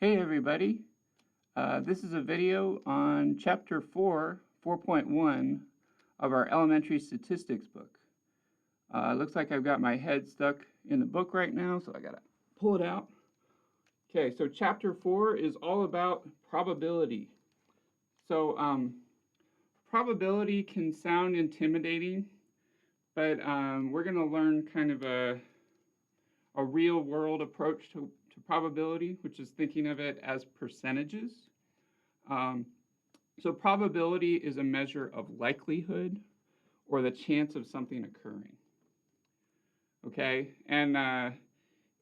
Hey everybody, this is a video on Chapter 4, 4.1 of our elementary statistics book. It looks like I've got my head stuck in the book right now, so I gotta pull it out. Okay, so Chapter 4 is all about probability. So probability can sound intimidating, but we're gonna learn kind of a real world approach to probability, which is thinking of it as percentages. So probability is a measure of likelihood or the chance of something occurring. Okay, and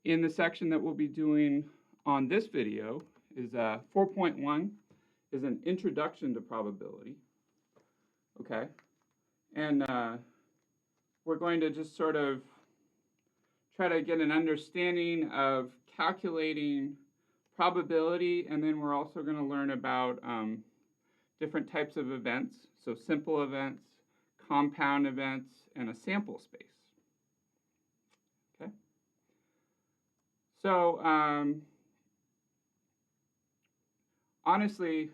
in the section that we'll be doing on this video is 4.1 is an introduction to probability. Okay, and we're going to just sort of try to get an understanding of calculating probability, and then we're also going to learn about different types of events, so simple events, compound events, and a sample space. Okay. So honestly,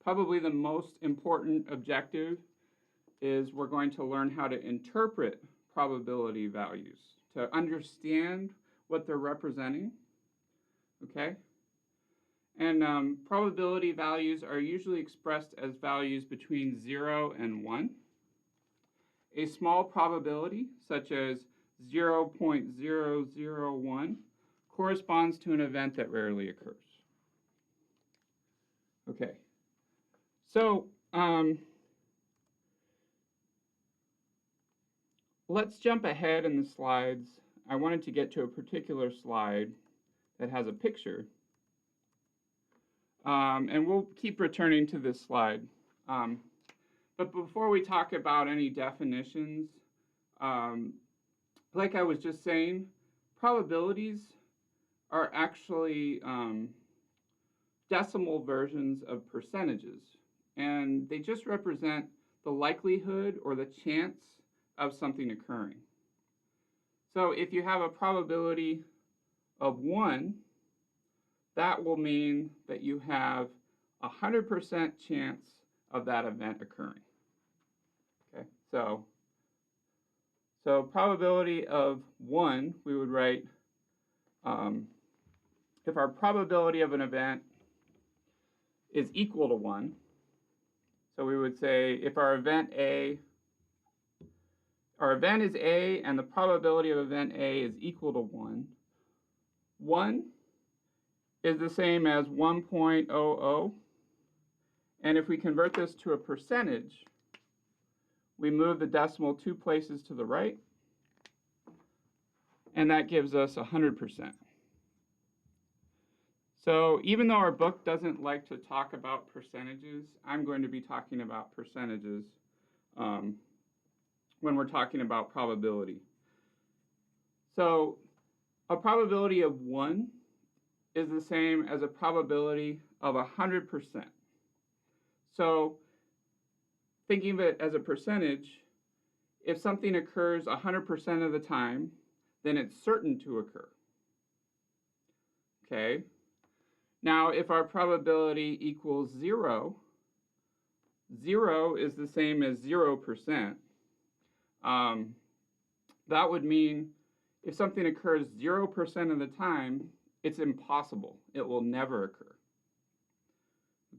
probably the most important objective is we're going to learn how to interpret probability values, to understand what they're representing, okay? And probability values are usually expressed as values between 0 and 1. A small probability, such as 0.001, corresponds to an event that rarely occurs. Okay, so let's jump ahead in the slides. I wanted to get to a particular slide that has a picture. And we'll keep returning to this slide. But before we talk about any definitions, like I was just saying, probabilities are actually decimal versions of percentages. And they just represent the likelihood or the chance of something occurring. So if you have a probability of 1, that will mean that you have a 100% chance of that event occurring. Okay, so probability of 1, we would write, if our probability of an event is equal to 1, so we would say if our event is A and the probability of event A is equal to 1, 1 is the same as 1.00, and if we convert this to a percentage, we move the decimal 2 places to the right, and that gives us 100%. So even though our book doesn't like to talk about percentages, I'm going to be talking about percentages when we're talking about probability. So a probability of 1 is the same as a probability of 100%. So thinking of it as a percentage, if something occurs 100% of the time, then it's certain to occur. Okay? Now, if our probability equals 0, 0 is the same as 0%. That would mean if something occurs 0% of the time, it's impossible. It will never occur.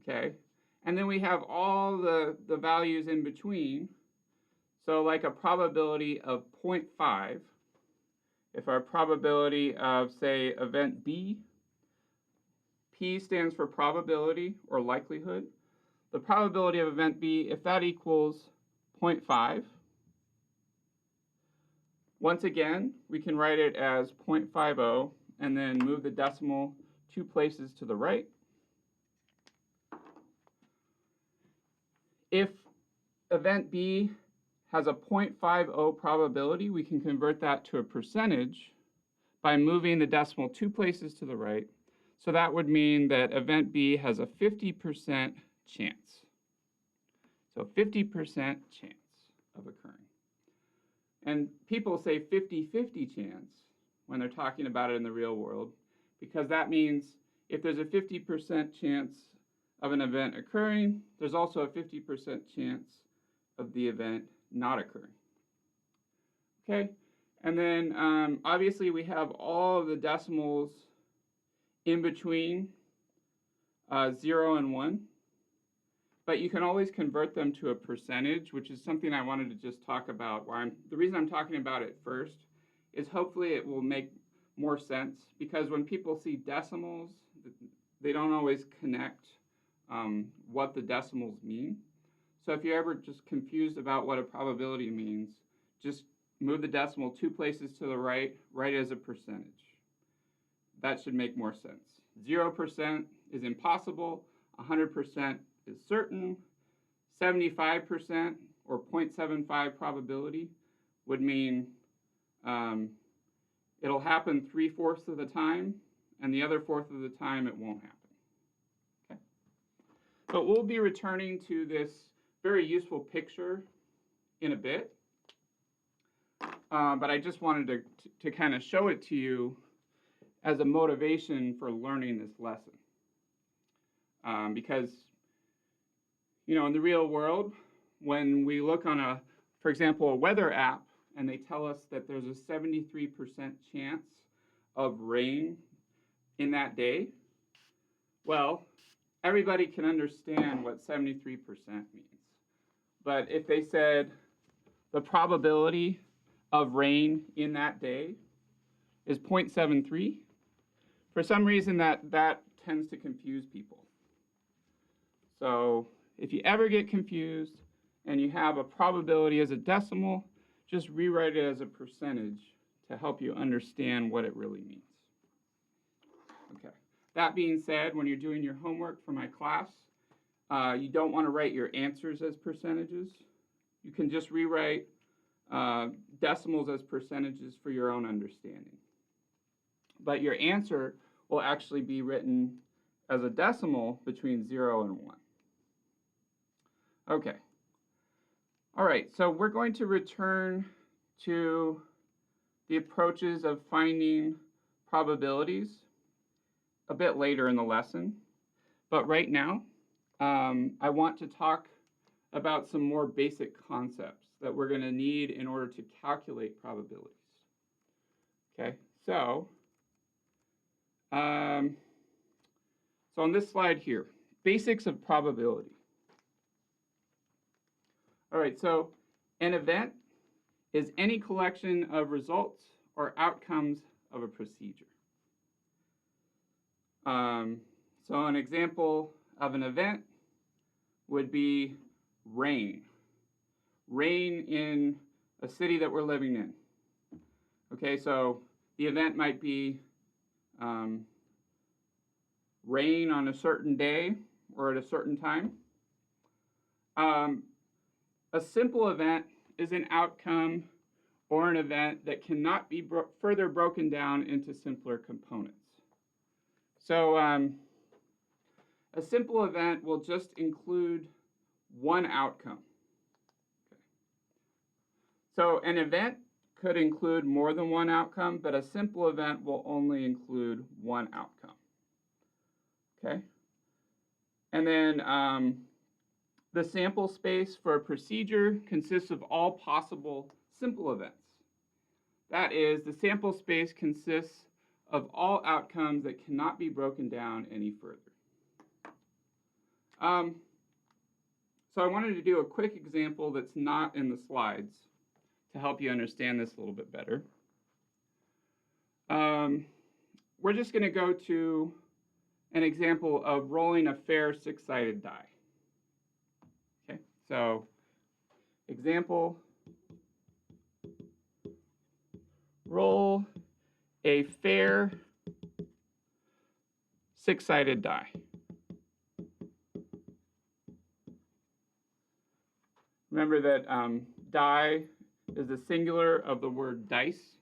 Okay? And then we have all the values in between. So like a probability of 0.5, if our probability of, say, event B, P stands for probability or likelihood. The probability of event B, if that equals 0.5, once again, we can write it as 0.50 and then move the decimal 2 places to the right. If event B has a 0.50 probability, we can convert that to a percentage by moving the decimal 2 places to the right. So that would mean that event B has a 50% chance. So 50% chance of occurring. And people say 50-50 chance when they're talking about it in the real world, because that means if there's a 50% chance of an event occurring, there's also a 50% chance of the event not occurring. Okay, and then obviously we have all of the decimals in between 0 and 1, but you can always convert them to a percentage, which is something I wanted to just talk about. The reason I'm talking about it first is hopefully it will make more sense, because when people see decimals, they don't always connect what the decimals mean. So if you're ever just confused about what a probability means, just move the decimal 2 places to the right, write it as a percentage. That should make more sense. 0% is impossible, 100% is certain, 75% or 0.75 probability would mean it'll happen 3/4 of the time, and the other 1/4 of the time it won't happen. Okay? But we'll be returning to this very useful picture in a bit. But I just wanted to kind of show it to you as a motivation for learning this lesson. Because, you know, in the real world, when we look on for example, a weather app, and they tell us that there's a 73% chance of rain in that day, well, everybody can understand what 73% means. But if they said the probability of rain in that day is 0.73, for some reason that tends to confuse people. So if you ever get confused and you have a probability as a decimal, just rewrite it as a percentage to help you understand what it really means. Okay. That being said, when you're doing your homework for my class, you don't want to write your answers as percentages. You can just rewrite decimals as percentages for your own understanding. But your answer will actually be written as a decimal between 0 and 1. Okay. All right, so we're going to return to the approaches of finding probabilities a bit later in the lesson. But right now, I want to talk about some more basic concepts that we're going to need in order to calculate probabilities. Okay, so on this slide here, basics of probability. All right, so an event is any collection of results or outcomes of a procedure. So an example of an event would be rain. Rain in a city that we're living in. Okay, so the event might be rain on a certain day or at a certain time. A simple event is an outcome or an event that cannot be further broken down into simpler components. So a simple event will just include one outcome. Okay. So an event could include more than one outcome, but a simple event will only include one outcome. Okay? And then the sample space for a procedure consists of all possible simple events. That is, the sample space consists of all outcomes that cannot be broken down any further. So I wanted to do a quick example that's not in the slides to help you understand this a little bit better. We're just going to go to an example of rolling a fair six-sided die. Okay, so example, roll a fair six-sided die. Remember that die is the singular of the word dice.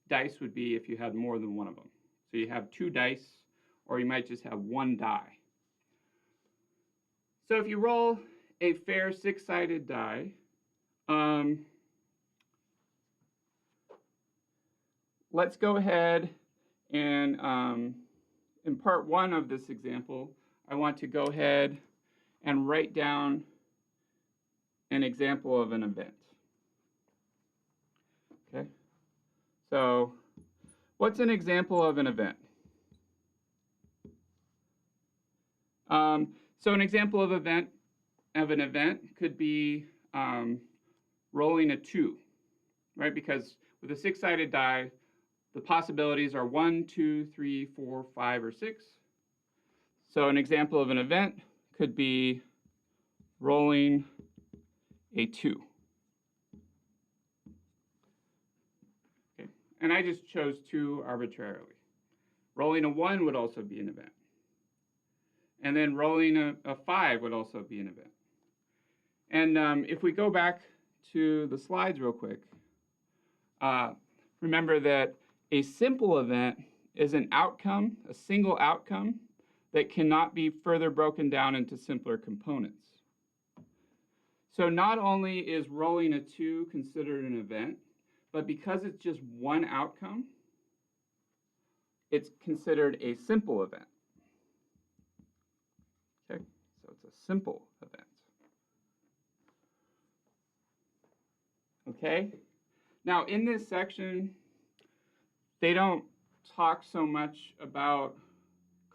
Dice would be if you had more than one of them. So you have two dice, or you might just have one die. So if you roll a fair six-sided die, let's go ahead and in part 1 of this example, I want to go ahead and write down an example of an event. Okay, so what's an example of an event? So an example of an event could be rolling a 2, right? Because with a 6-sided die, the possibilities are 1, 2, 3, 4, 5, or 6. So an example of an event could be rolling a 2. Okay. And I just chose 2 arbitrarily. Rolling a 1 would also be an event. And then rolling a 5 would also be an event. And if we go back to the slides real quick, remember that a simple event is an outcome, a single outcome, that cannot be further broken down into simpler components. So not only is rolling a 2 considered an event, but because it's just one outcome, it's considered a simple event. Okay, so it's a simple event. Okay, now in this section, they don't talk so much about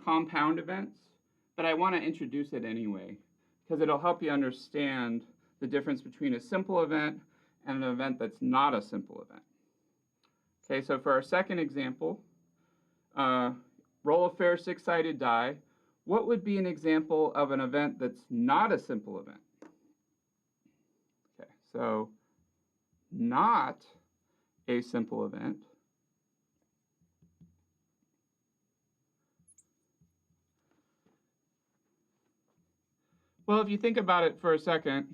compound events, but I want to introduce it anyway, because it'll help you understand the difference between a simple event and an event that's not a simple event. Okay, so for our second example, roll a fair 6-sided die. What would be an example of an event that's not a simple event? Okay, so not a simple event well, if you think about it for a second,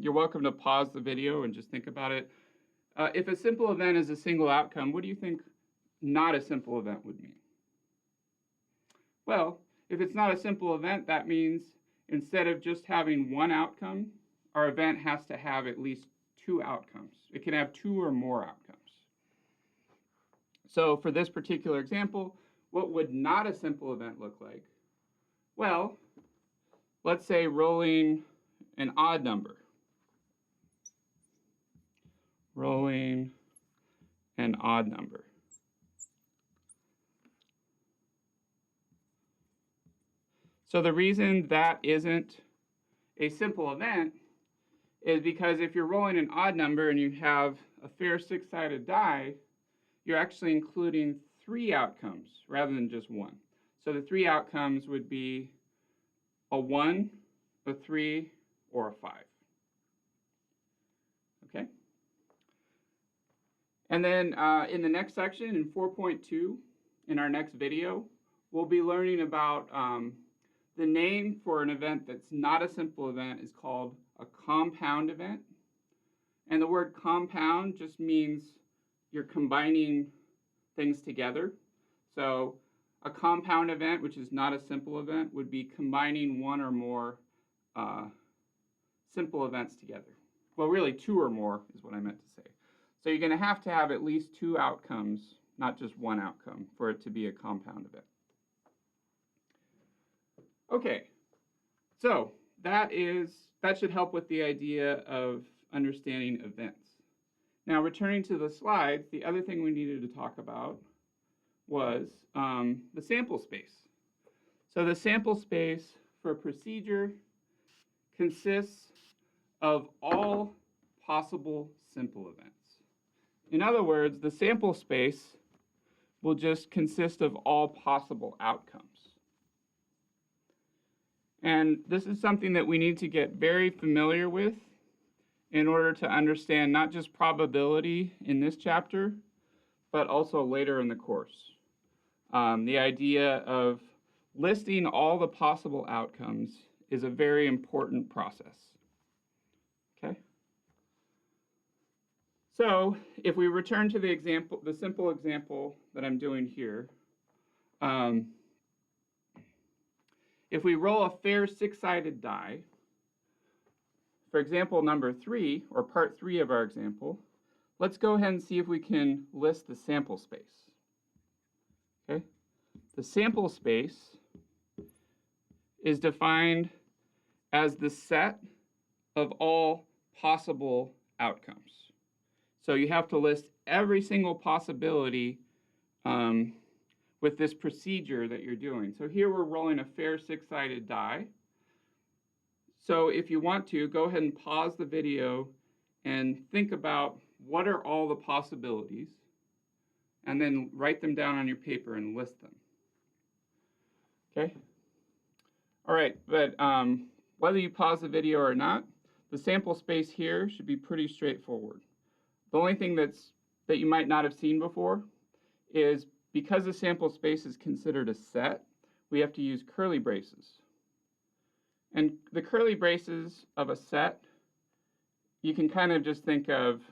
you're welcome to pause the video and just think about it. If a simple event is a single outcome, what do you think not a simple event would mean? Well, if it's not a simple event, that means instead of just having one outcome, our event has to have at least 2 outcomes. It can have 2 or more outcomes. So for this particular example, what would not a simple event look like? Well, let's say rolling an odd number. Rolling an odd number. So the reason that isn't a simple event is because if you're rolling an odd number and you have a fair 6-sided die, you're actually including 3 outcomes rather than just 1. So the 3 outcomes would be a 1, a 3, or a 5. Okay? And then in the next section, in 4.2, in our next video, we'll be learning about the name for an event that's not a simple event is called a compound event. And the word compound just means you're combining things together. So a compound event, which is not a simple event, would be combining 1 or more simple events together. Well, really 2 or more is what I meant to say. So you're going to have at least 2 outcomes, not just 1 outcome, for it to be a compound event. Okay, so that should help with the idea of understanding events. Now, returning to the slides, the other thing we needed to talk about was the sample space. So the sample space for a procedure consists of all possible simple events. In other words, the sample space will just consist of all possible outcomes. And this is something that we need to get very familiar with in order to understand not just probability in this chapter, but also later in the course. The idea of listing all the possible outcomes is a very important process. Okay? So if we return to the example, the simple example that I'm doing here, if we roll a fair 6-sided die, for example number 3, or part 3 of our example, let's go ahead and see if we can list the sample space. Okay, the sample space is defined as the set of all possible outcomes. So you have to list every single possibility with this procedure that you're doing. So here we're rolling a fair six-sided die. So if you want to, go ahead and pause the video and think about what are all the possibilities, and then write them down on your paper and list them. Okay? All right, but whether you pause the video or not, the sample space here should be pretty straightforward. The only thing that you might not have seen before is because the sample space is considered a set, we have to use curly braces. And the curly braces of a set, you can kind of just think of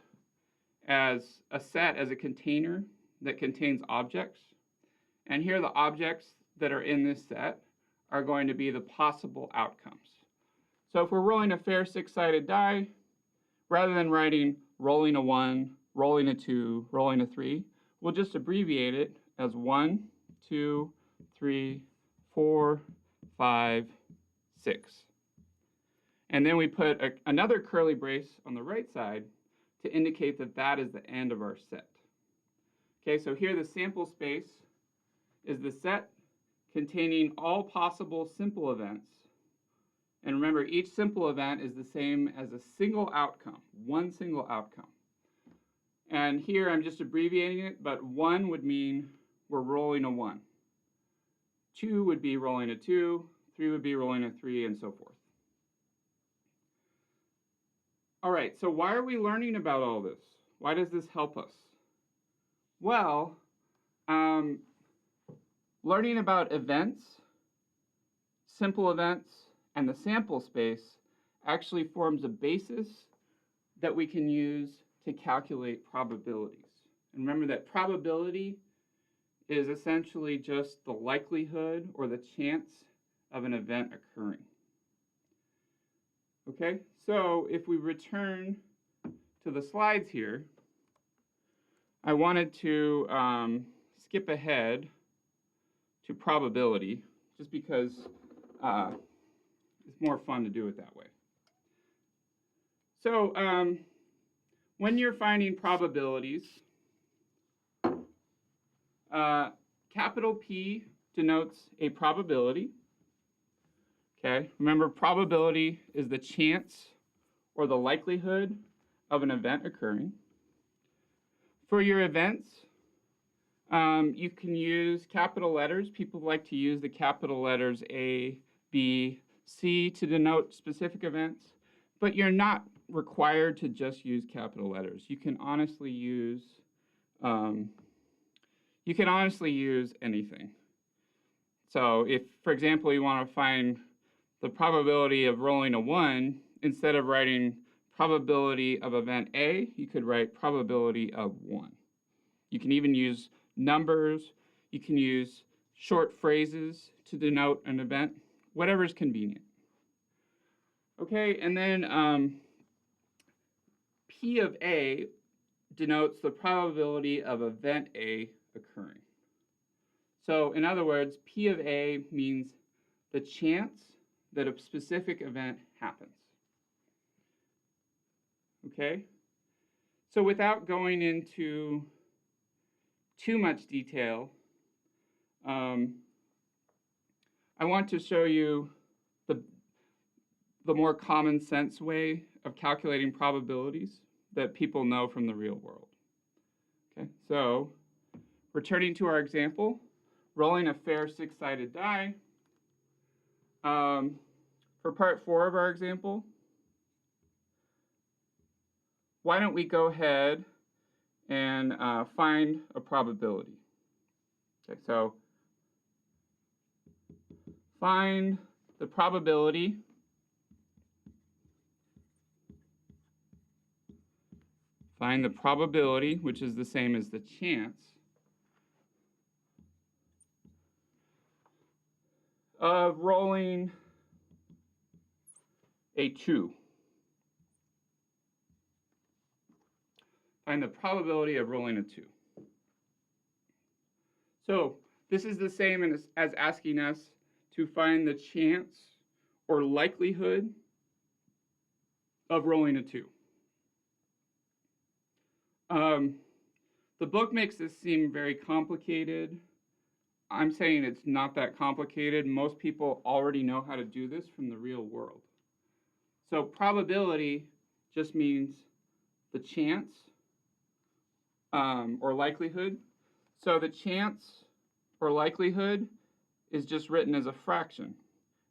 as a set as a container that contains objects. And here the objects that are in this set are going to be the possible outcomes. So if we're rolling a fair six-sided die, rather than writing rolling a 1, rolling a 2, rolling a 3, we'll just abbreviate it as 1, 2, 3, 4, 5, 6. And then we put another curly brace on the right side to indicate that that is the end of our set. Okay, so here the sample space is the set containing all possible simple events. And remember, each simple event is the same as a single outcome, one single outcome. And here I'm just abbreviating it, but 1 would mean we're rolling a 1. 2 would be rolling a 2, 3 would be rolling a 3, and so forth. All right, so why are we learning about all this? Why does this help us? Well, learning about events, simple events, and the sample space actually forms a basis that we can use to calculate probabilities. And remember that probability is essentially just the likelihood or the chance of an event occurring. Okay, so if we return to the slides here, I wanted to skip ahead to probability just because it's more fun to do it that way. So when you're finding probabilities, capital P denotes a probability. Okay, remember probability is the chance or the likelihood of an event occurring. For your events, you can use capital letters. People like to use the capital letters A, B, C to denote specific events, but you're not required to just use capital letters. You can honestly use anything. So if, for example, you want to find the probability of rolling a 1, instead of writing probability of event A, you could write probability of 1. You can even use numbers. You can use short phrases to denote an event, whatever is convenient. Okay, and then P of A denotes the probability of event A occurring. So in other words, P of A means the chance that a specific event happens. Okay? So without going into too much detail, I want to show you the more common sense way of calculating probabilities that people know from the real world. Okay, so returning to our example, rolling a fair six-sided die. For part 4 of our example, why don't we go ahead and find a probability. Okay, so find the probability which is the same as the chance of rolling a 2. Find the probability of rolling a 2. So This is the same as asking us to find the chance or likelihood of rolling a 2. The book makes this seem very complicated. I'm saying it's not that complicated. Most people already know how to do this from the real world. So probability just means the chance or likelihood. So the chance or likelihood is just written as a fraction.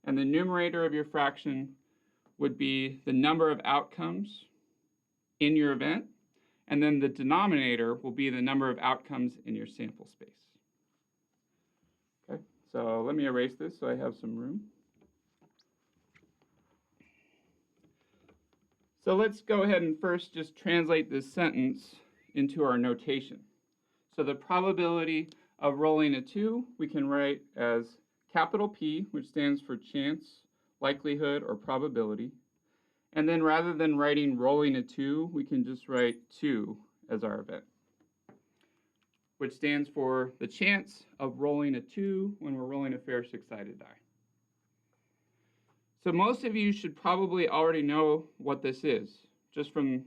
And the numerator of your fraction would be the number of outcomes in your event. And then the denominator will be the number of outcomes in your sample space. Okay, so let me erase this so I have some room. So let's go ahead and first just translate this sentence into our notation. So the probability of rolling a 2 we can write as capital P, which stands for chance, likelihood, or probability. And then rather than writing rolling a 2, we can just write 2 as our event, which stands for the chance of rolling a 2 when we're rolling a fair six-sided die. So most of you should probably already know what this is, just from,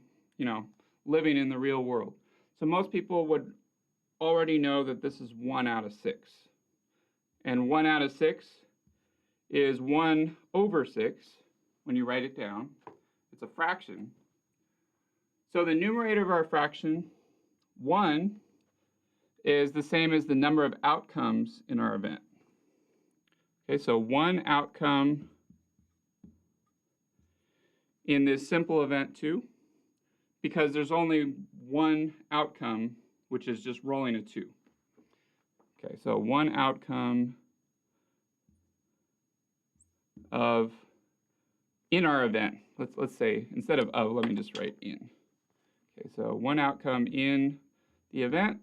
living in the real world. So most people would already know that this is 1 out of 6. And 1 out of 6 is 1 over 6 when you write it down. It's a fraction. So the numerator of our fraction, 1, is the same as the number of outcomes in our event. Okay, so 1 outcome in this simple event 2, because there's only 1 outcome, which is just rolling a 2. Okay, so 1 outcome of in our event. Let's say, instead of let me just write in. Okay, so 1 outcome in the event.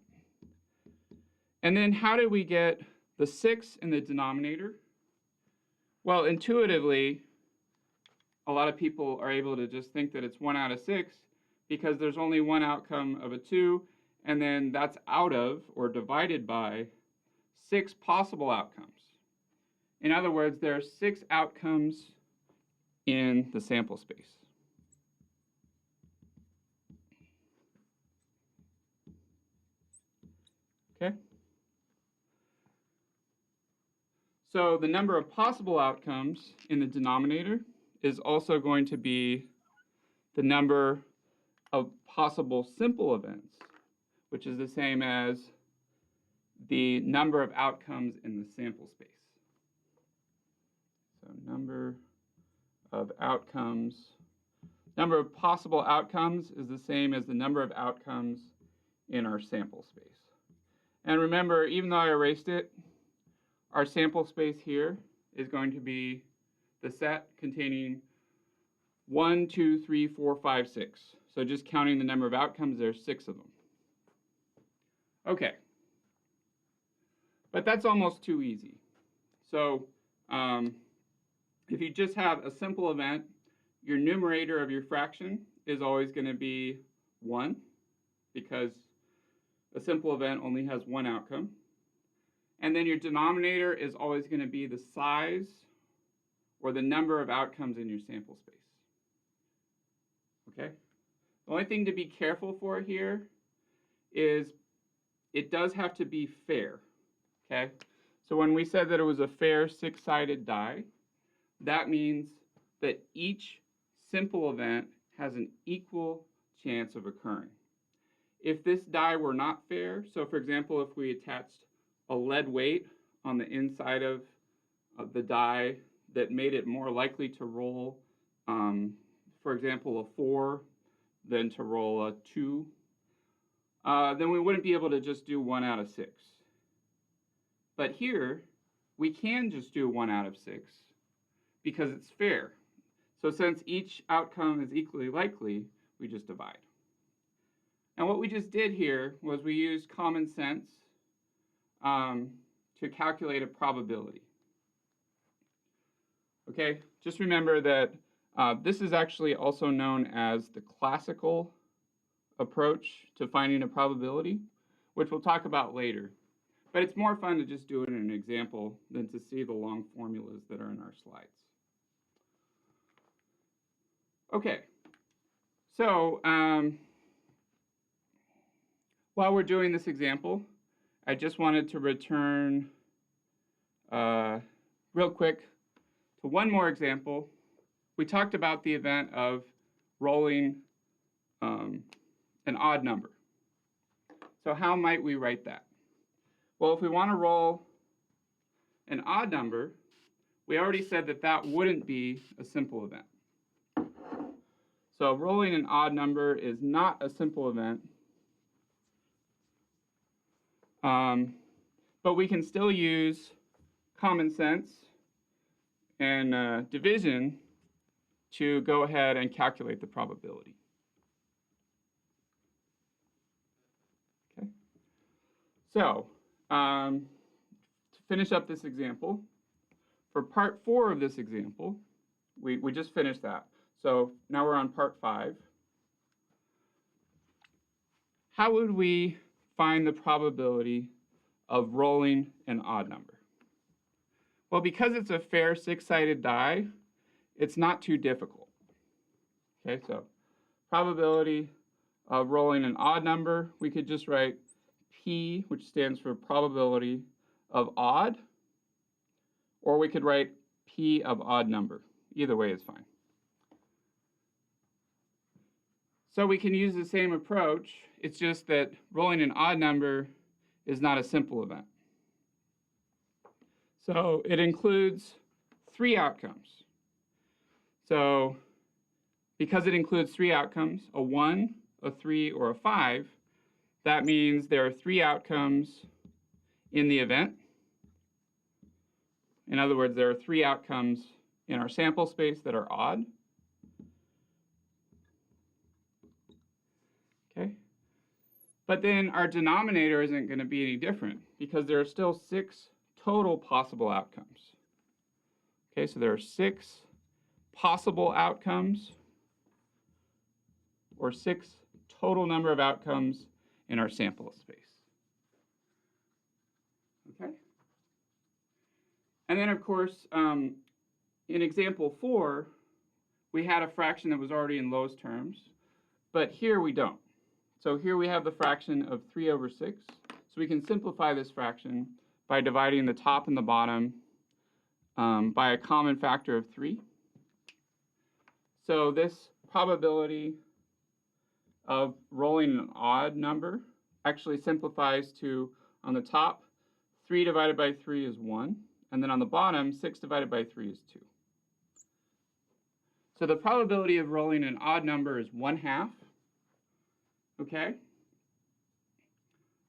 And then how did we get the 6 in the denominator? Well, intuitively, a lot of people are able to just think that it's 1 out of 6 because there's only 1 outcome of a 2, and then that's out of or divided by 6 possible outcomes. In other words, there are 6 outcomes in the sample space. Okay? So the number of possible outcomes in the denominator is also going to be the number of possible simple events, which is the same as the number of outcomes in the sample space. So number of outcomes, number of possible outcomes is the same as the number of outcomes in our sample space. And remember, even though I erased it, our sample space here is going to be the set containing 1, 2, 3, 4, 5, 6. So just counting the number of outcomes, there's 6 of them. Okay. But that's almost too easy. So if you just have a simple event, your numerator of your fraction is always going to be 1, because a simple event only has 1 outcome. And then your denominator is always going to be the size or the number of outcomes in your sample space. Okay? The only thing to be careful for here is it does have to be fair. Okay? So when we said that it was a fair six-sided die, that means that each simple event has an equal chance of occurring. If this die were not fair, so for example, if we attached a lead weight on the inside of the die that made it more likely to roll, for example, a 4 than to roll a 2, then we wouldn't be able to just do 1 out of 6. But here, we can just do 1 out of 6 because it's fair. So since each outcome is equally likely, we just divide. And what we just did here was we used common sense to calculate a probability. Okay, just remember that this is actually also known as the classical approach to finding a probability, which we'll talk about later. But it's more fun to just do it in an example than to see the long formulas that are in our slides. Okay, so while we're doing this example, I just wanted to return real quick to one more example. We talked about the event of rolling an odd number. So how might we write that? Well, if we want to roll an odd number, we already said that that wouldn't be a simple event. So rolling an odd number is not a simple event, but we can still use common sense and division to go ahead and calculate the probability. Okay. So to finish up this example, for part 4 of this example, we just finished that. So now we're on part 5. How would we find the probability of rolling an odd number? Well, because it's a fair 6-sided die, it's not too difficult. Okay, so probability of rolling an odd number, we could just write P, which stands for probability of odd, or we could write P of odd number. Either way is fine. So we can use the same approach. It's just that rolling an odd number is not a simple event. So it includes 3 outcomes. So because it includes 3 outcomes, a 1, a 3, or a 5, that means there are 3 outcomes in the event. In other words, there are 3 outcomes in our sample space that are odd. Okay. But then our denominator isn't going to be any different because there are still 6 total possible outcomes. Okay, so there are 6 possible outcomes, or 6 total number of outcomes in our sample space. Okay? And then, of course, in example 4, we had a fraction that was already in Lowe's terms, but here we don't. So here we have the fraction of 3 over 6. So we can simplify this fraction by dividing the top and the bottom by a common factor of 3. So this probability of rolling an odd number actually simplifies to, on the top, 3 divided by 3 is 1. And then on the bottom, 6 divided by 3 is 2. So the probability of rolling an odd number is 1/2. Okay?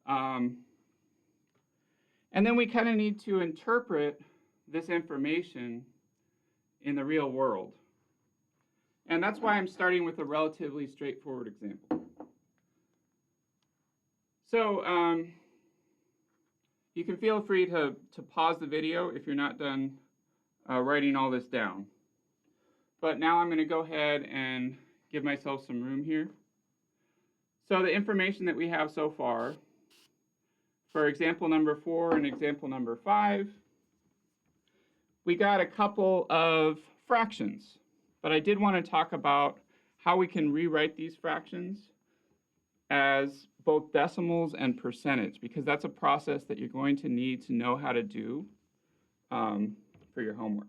And then we kind of need to interpret this information in the real world. And that's why I'm starting with a relatively straightforward example. So you can feel free to pause the video if you're not done writing all this down. But now I'm going to go ahead and give myself some room here. So the information that we have so far, for example number 4 and example number 5, we got a couple of fractions. But I did want to talk about how we can rewrite these fractions as both decimals and percentage, because that's a process that you're going to need to know how to do for your homework.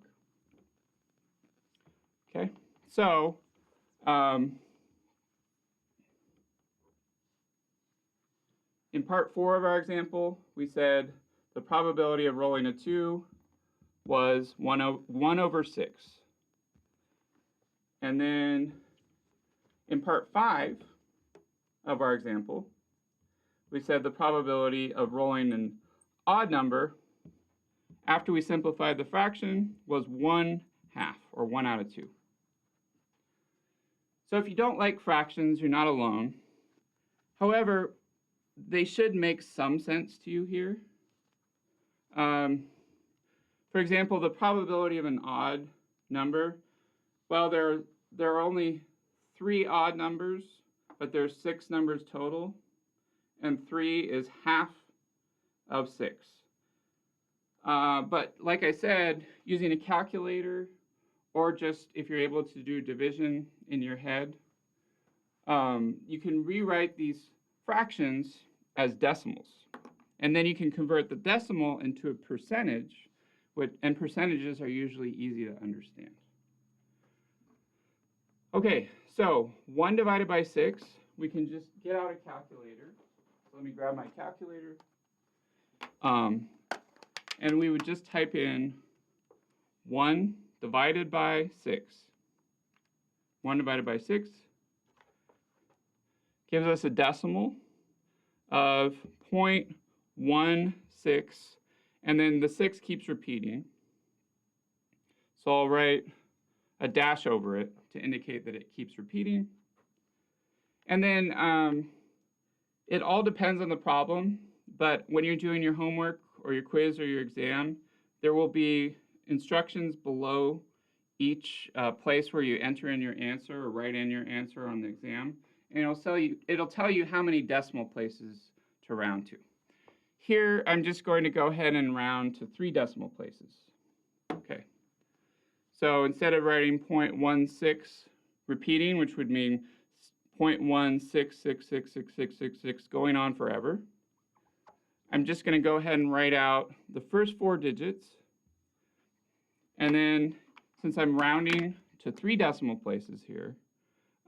Okay, so in part 4 of our example, we said the probability of rolling a 2 was 1 over 6. And then in part 5 of our example, we said the probability of rolling an odd number after we simplified the fraction was 1/2, or 1 out of 2. So if you don't like fractions, you're not alone. However, they should make some sense to you here. For example, the probability of an odd number, well, there are only 3 odd numbers, but there's 6 numbers total, and 3 is half of 6. But like I said, using a calculator, or just if you're able to do division in your head, you can rewrite these fractions as decimals. And then you can convert the decimal into a percentage, and percentages are usually easy to understand. Okay, so 1 divided by 6, we can just get out a calculator. So let me grab my calculator. And we would just type in 1 divided by 6. 1 divided by 6 gives us a decimal of 0.16, and then the 6 keeps repeating. So I'll write a dash over it to indicate that it keeps repeating. And then it all depends on the problem, but when you're doing your homework or your quiz or your exam, there will be instructions below each place where you enter in your answer or write in your answer on the exam, and it'll tell you how many decimal places to round to. Here, I'm just going to go ahead and round to 3 decimal places. Okay. So instead of writing 0.16 repeating, which would mean 0.1666666 going on forever, I'm just going to go ahead and write out the first 4 digits. And then, since I'm rounding to 3 decimal places here,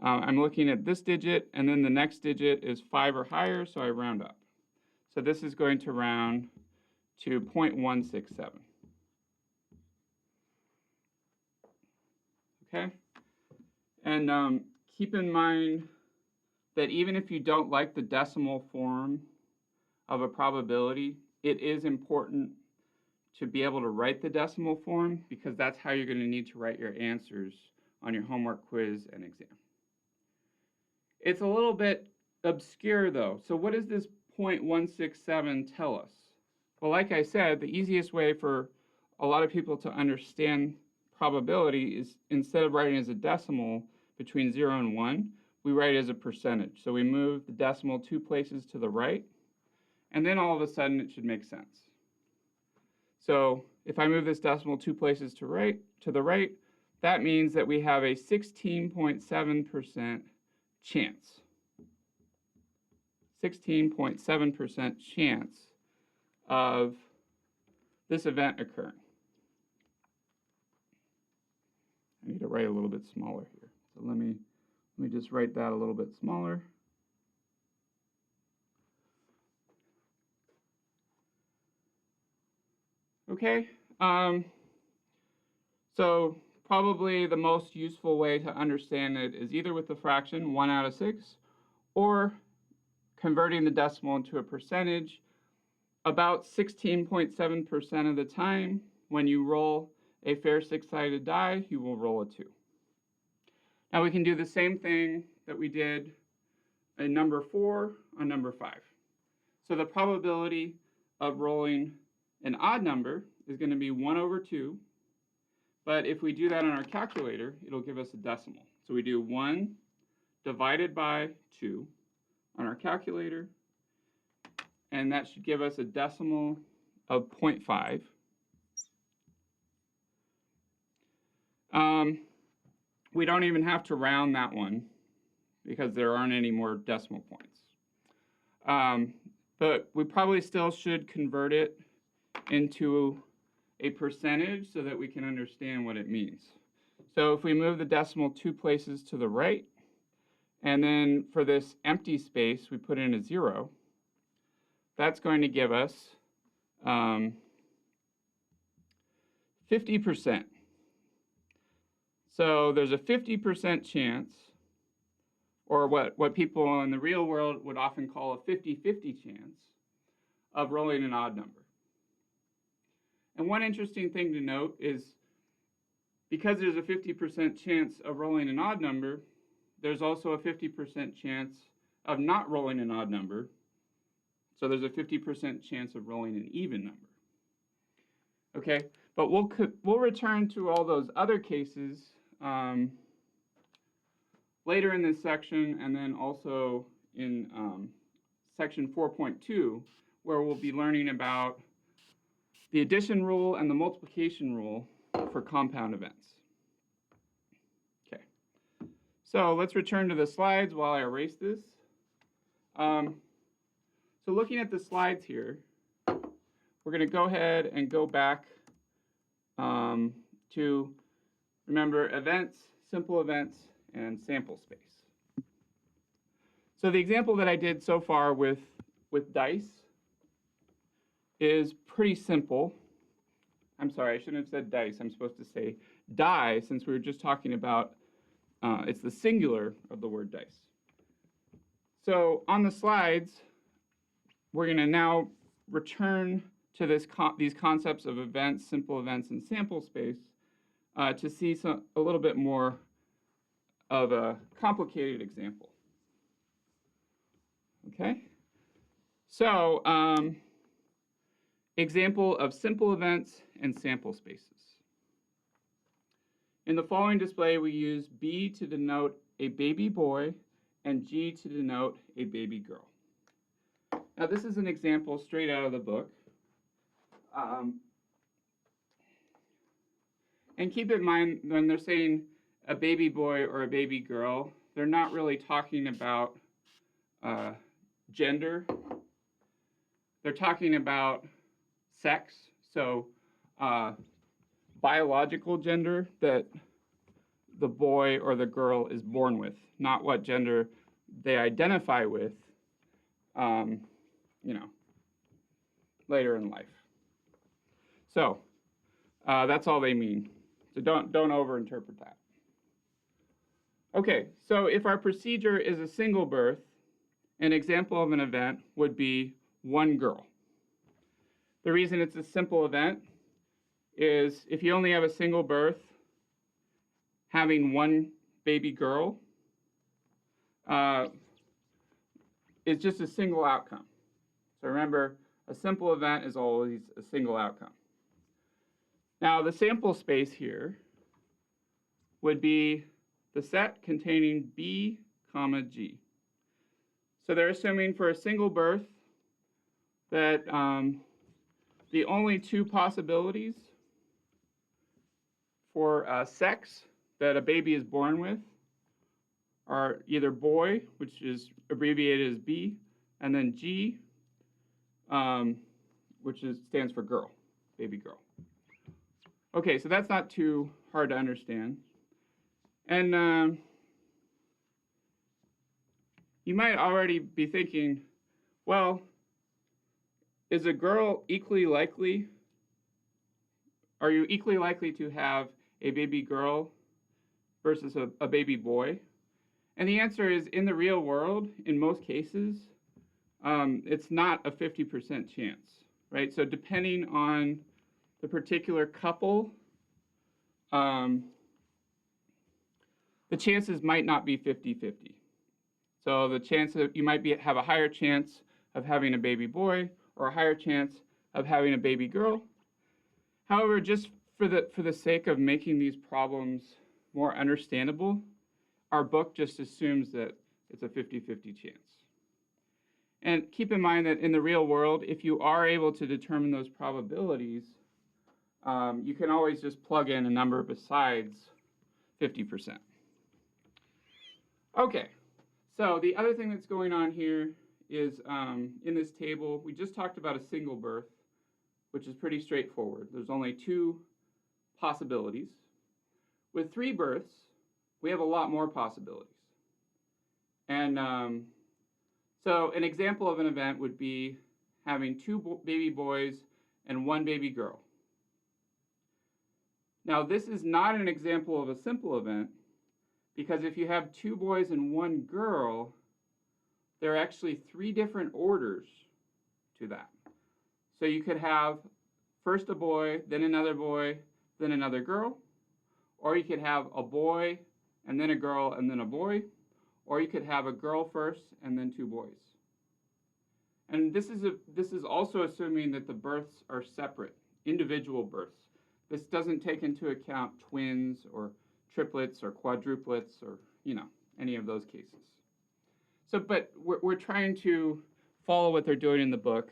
I'm looking at this digit, and then the next digit is 5 or higher, so I round up. So this is going to round to 0.167. Okay? And keep in mind that even if you don't like the decimal form of a probability, it is important to be able to write the decimal form, because that's how you're going to need to write your answers on your homework, quiz, and exam. It's a little bit obscure though. So what does this 0.167 tell us? Well, like I said, the easiest way for a lot of people to understand probability is, instead of writing as a decimal between 0 and 1, we write as a percentage. So we move the decimal 2 places to the right, and then all of a sudden it should make sense. So if I move this decimal 2 places to the right, that means that we have a 16.7% chance. 16.7% chance of this event occurring. I need to write a little bit smaller here. So let me just write that a little bit smaller. Okay, so probably the most useful way to understand it is either with the fraction 1 out of 6, or converting the decimal into a percentage. About 16.7% of the time, when you roll a fair 6-sided die, you will roll a 2. Now we can do the same thing that we did in number 4 on number 5. So the probability of rolling an odd number is going to be 1 over 2. But if we do that on our calculator, it'll give us a decimal. So we do 1 divided by 2 on our calculator, and that should give us a decimal of 0.5. We don't even have to round that one, because there aren't any more decimal points. But we probably still should convert it into a percentage so that we can understand what it means. So if we move the decimal 2 places to the right, and then for this empty space we put in a 0, that's going to give us 50%. So there's a 50% chance, or what people in the real world would often call a 50-50 chance, of rolling an odd number. And one interesting thing to note is, because there's a 50% chance of rolling an odd number, there's also a 50% chance of not rolling an odd number. So there's a 50% chance of rolling an even number. Okay, but we'll return to all those other cases later in this section, and then also in section 4.2, where we'll be learning about the addition rule and the multiplication rule for compound events. Okay, so let's return to the slides while I erase this. So looking at the slides here, we're going to go ahead and go back to, remember, events, simple events, and sample space. So the example that I did so far with dice is pretty simple. I'm sorry, I shouldn't have said dice. I'm supposed to say die, since we were just talking about, it's the singular of the word dice. So on the slides, we're going to now return to these concepts of events, simple events, and sample space to see a little bit more of a complicated example. Okay? So, example of simple events and sample spaces. In the following display, we use B to denote a baby boy and G to denote a baby girl. Now, this is an example straight out of the book. And keep in mind, when they're saying a baby boy or a baby girl, they're not really talking about gender. They're talking about sex, so biological gender that the boy or the girl is born with, not what gender they identify with, later in life. So that's all they mean. So don't overinterpret that. Okay, so if our procedure is a single birth, an example of an event would be one girl. The reason it's a simple event is if you only have a single birth, having one baby girl is just a single outcome. So remember, a simple event is always a single outcome. Now, the sample space here would be the set containing B, comma, G. So they're assuming for a single birth that the only two possibilities for sex that a baby is born with are either boy, which is abbreviated as B, and then G, which stands for girl, baby girl. Okay, so that's not too hard to understand. And you might already be thinking, well, is a girl equally likely? Are you equally likely to have a baby girl versus a baby boy? And the answer is, in the real world, in most cases, it's not a 50% chance, right? So depending on the particular couple, the chances might not be 50-50. So the chance that you might have a higher chance of having a baby boy or a higher chance of having a baby girl. However, just for the sake of making these problems more understandable, our book just assumes that it's a 50-50 chance. And keep in mind that in the real world, if you are able to determine those probabilities, you can always just plug in a number besides 50%. Okay, so the other thing that's going on here is in this table, we just talked about a single birth, which is pretty straightforward. There's only two possibilities. With three births, we have a lot more possibilities. And so an example of an event would be having two baby boys and one baby girl. Now, this is not an example of a simple event, because if you have two boys and one girl, there are actually three different orders to that. So you could have first a boy, then another girl, or you could have a boy and then a girl and then a boy, or you could have a girl first and then two boys. And this is also assuming that the births are separate, individual births. This doesn't take into account twins or triplets or quadruplets or, any of those cases. So, but we're trying to follow what they're doing in the book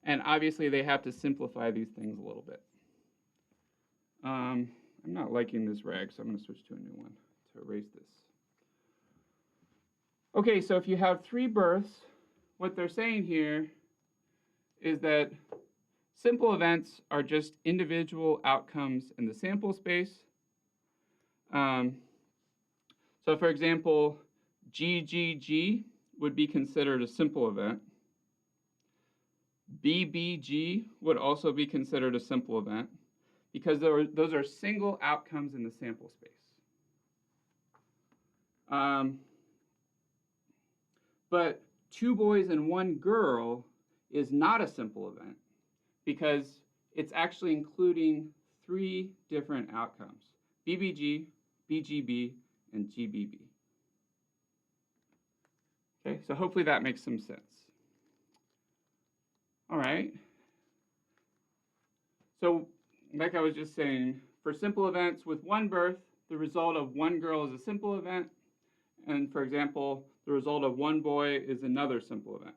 And obviously, they have to simplify these things a little bit. I'm not liking this rag, so I'm going to switch to a new one to erase this. Okay, so if you have 3 births, what they're saying here is that simple events are just individual outcomes in the sample space. So for example, GGG would be considered a simple event. BBG would also be considered a simple event because those are single outcomes in the sample space. But 2 boys and 1 girl is not a simple event because it's actually including 3 different outcomes: BBG, BGB, and GBB. Okay, so hopefully that makes some sense. All right. So like I was just saying, for simple events with 1 birth, the result of 1 girl is a simple event. And for example, the result of 1 boy is another simple event.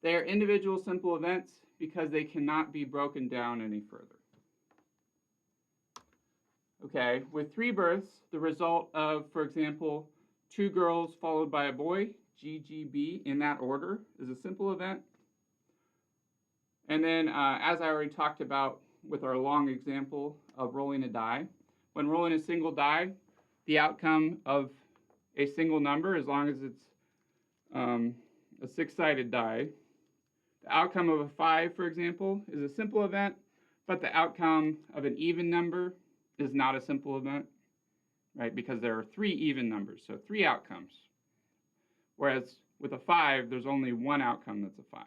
They are individual simple events because they cannot be broken down any further. Okay, with 3 births, the result of, for example, 2 girls followed by a boy, GGB, in that order, is a simple event. And then, as I already talked about with our long example of rolling a die, when rolling a single die, the outcome of a single number, as long as it's a 6-sided die, the outcome of a 5, for example, is a simple event, but the outcome of an even number is not a simple event, right? Because there are 3 even numbers, so 3 outcomes. Whereas with a 5, there's only 1 outcome that's a 5.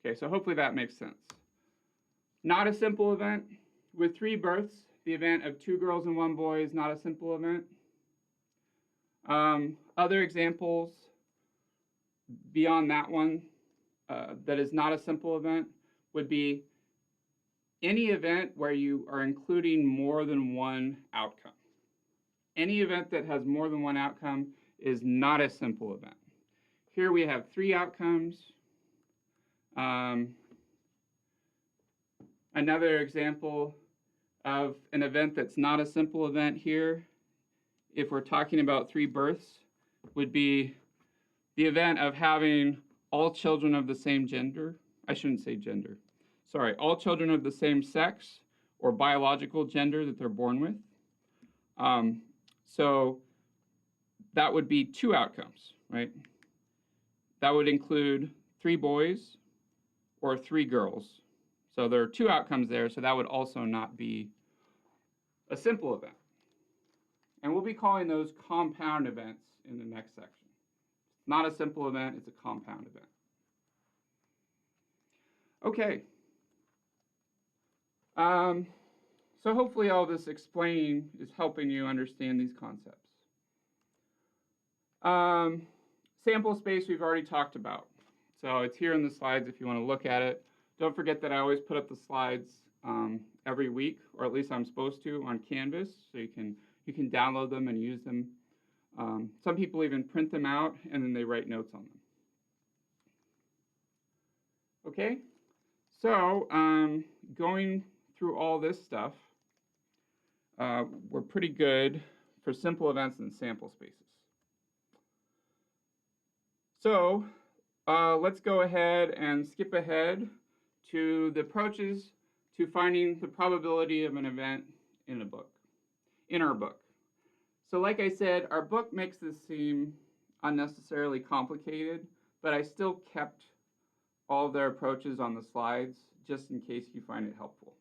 Okay, so hopefully that makes sense. Not a simple event. With 3 births, the event of 2 girls and 1 boy is not a simple event. Other examples beyond that one that is not a simple event would be any event where you are including more than 1 outcome. Any event that has more than 1 outcome is not a simple event. Here we have 3 outcomes. Another example of an event that's not a simple event here, if we're talking about 3 births, would be the event of having all children of the same gender. I shouldn't say gender. Sorry, all children of the same sex or biological gender that they're born with. So that would be 2 outcomes, right? That would include 3 boys or 3 girls. So there are 2 outcomes there, so that would also not be a simple event. And we'll be calling those compound events in the next section. It's not a simple event, it's a compound event. Okay. So hopefully all this explaining is helping you understand these concepts. Sample space we've already talked about. So it's here in the slides if you want to look at it. Don't forget that I always put up the slides every week, or at least I'm supposed to, on Canvas, so you can download them and use them. Some people even print them out and then they write notes on them. Okay, so going through all this stuff, we're pretty good for simple events and sample spaces. So let's go ahead and skip ahead to the approaches to finding the probability of an event in our book. So like I said, our book makes this seem unnecessarily complicated, but I still kept all of their approaches on the slides just in case you find it helpful.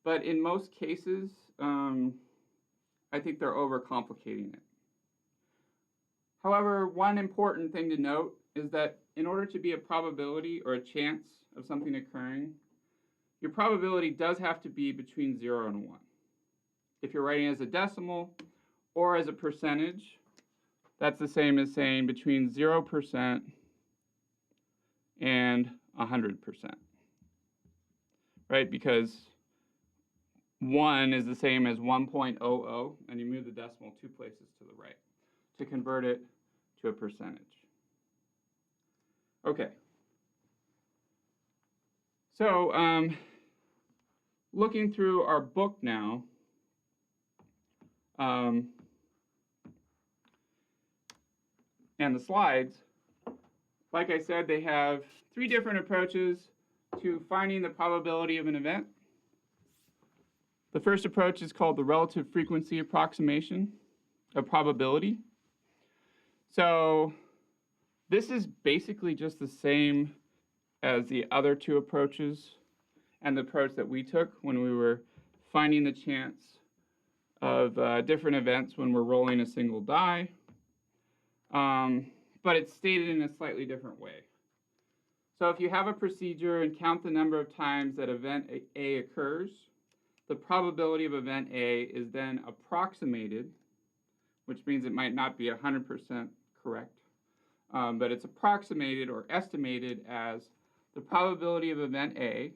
But in most cases, I think they're overcomplicating it. However, one important thing to note is that in order to be a probability or a chance of something occurring, your probability does have to be between 0 and 1. If you're writing as a decimal or as a percentage, that's the same as saying between 0% and 100%, right? Because 1 is the same as 1.00, and you move the decimal 2 places to the right to convert it to a percentage. Okay. So, looking through our book now, and the slides, like I said, they have 3 different approaches to finding the probability of an event. The first approach is called the relative frequency approximation of probability. So this is basically just the same as the other 2 approaches and the approach that we took when we were finding the chance of different events when we're rolling a single die. But it's stated in a slightly different way. So if you have a procedure and count the number of times that event A occurs, the probability of event A is then approximated, which means it might not be 100% correct, but it's approximated or estimated as the probability of event A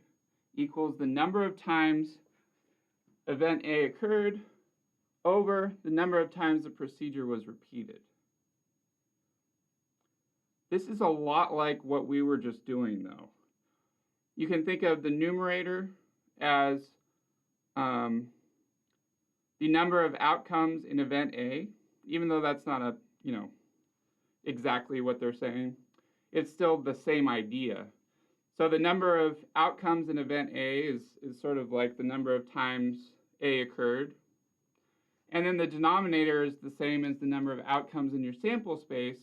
equals the number of times event A occurred over the number of times the procedure was repeated. This is a lot like what we were just doing, though. You can think of the numerator as the number of outcomes in event A, even though that's not exactly what they're saying. It's still the same idea. So the number of outcomes in event A is sort of like the number of times A occurred. And then the denominator is the same as the number of outcomes in your sample space,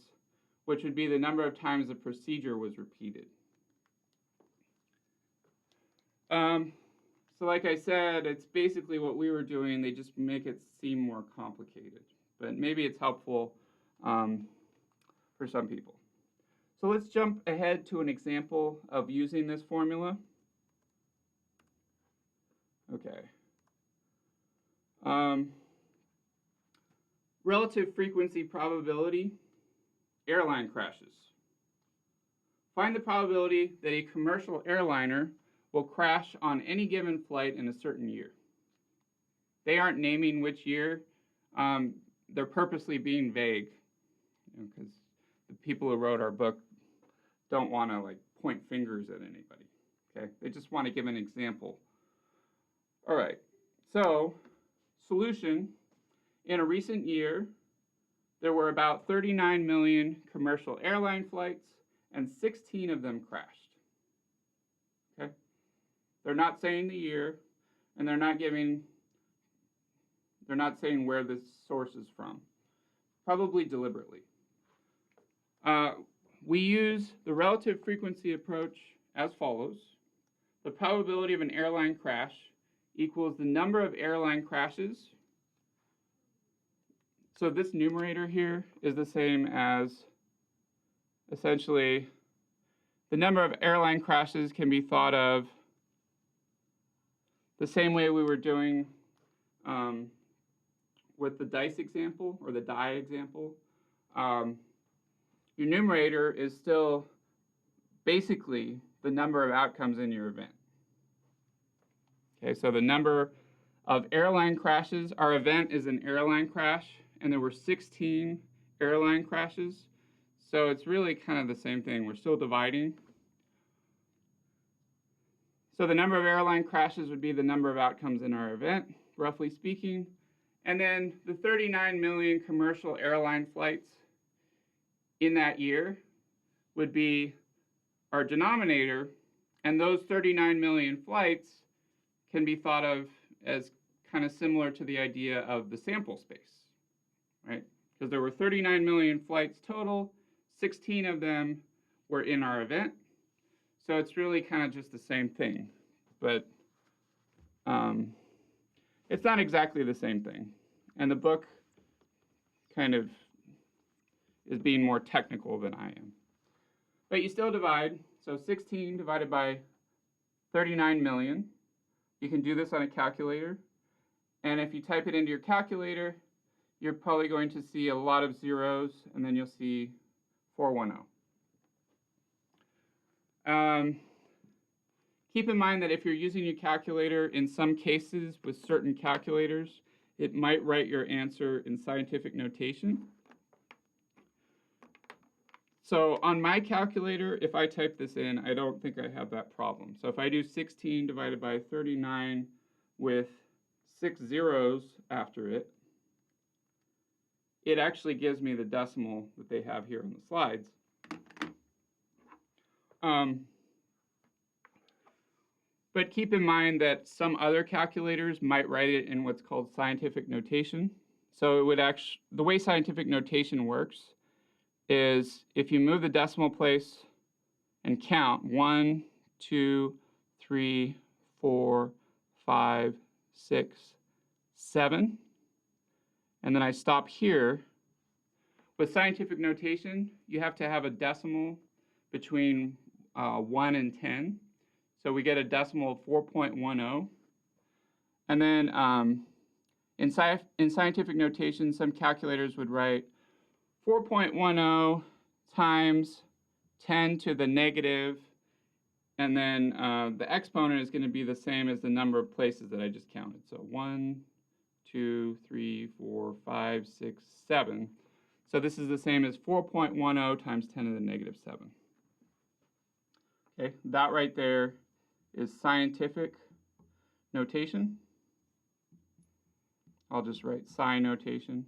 which would be the number of times the procedure was repeated. So like I said, it's basically what we were doing. They just make it seem more complicated. But maybe it's helpful for some people. So let's jump ahead to an example of using this formula. Okay. Relative frequency probability, airline crashes. Find the probability that a commercial airliner will crash on any given flight in a certain year. They aren't naming which year. They're purposely being vague, because the people who wrote our book don't want to point fingers at anybody. Okay, they just want to give an example. All right, so solution. In a recent year, there were about 39 million commercial airline flights, and 16 of them crashed. Okay, they're not saying the year, and they're not saying where this source is from, probably deliberately. We use the relative frequency approach as follows. The probability of an airline crash equals the number of airline crashes. So this numerator here is the same as essentially the number of airline crashes can be thought of the same way we were doing with the dice example or the die example. Your numerator is still basically the number of outcomes in your event. Okay, so the number of airline crashes, our event is an airline crash, and there were 16 airline crashes. So it's really kind of the same thing. We're still dividing. So the number of airline crashes would be the number of outcomes in our event, roughly speaking. And then the 39 million commercial airline flights in that year would be our denominator, and those 39 million flights can be thought of as kind of similar to the idea of the sample space, right? Because there were 39 million flights total, 16 of them were in our event, so it's really kind of just the same thing, but it's not exactly the same thing, and the book kind of is being more technical than I am. But you still divide, so 16 divided by 39 million. You can do this on a calculator, and if you type it into your calculator, you're probably going to see a lot of zeros, and then you'll see 410. Keep in mind that if you're using your calculator, in some cases with certain calculators, it might write your answer in scientific notation. So on my calculator, if I type this in, I don't think I have that problem. So if I do 16 divided by 39 with 6 zeros after it, it actually gives me the decimal that they have here on the slides. But keep in mind that some other calculators might write it in what's called scientific notation. So it would actually, the way scientific notation works is if you move the decimal place and count 1, 2, 3, 4, 5, 6, 7, and then I stop here. With scientific notation, you have to have a decimal between 1 and 10. So we get a decimal of 4.10. And then in scientific notation, some calculators would write 4.10 times 10 to the negative, and then the exponent is going to be the same as the number of places that I just counted. So 1, 2, 3, 4, 5, 6, 7. So this is the same as 4.10 times 10 to the negative 7. Okay, that right there is scientific notation. I'll just write sci notation,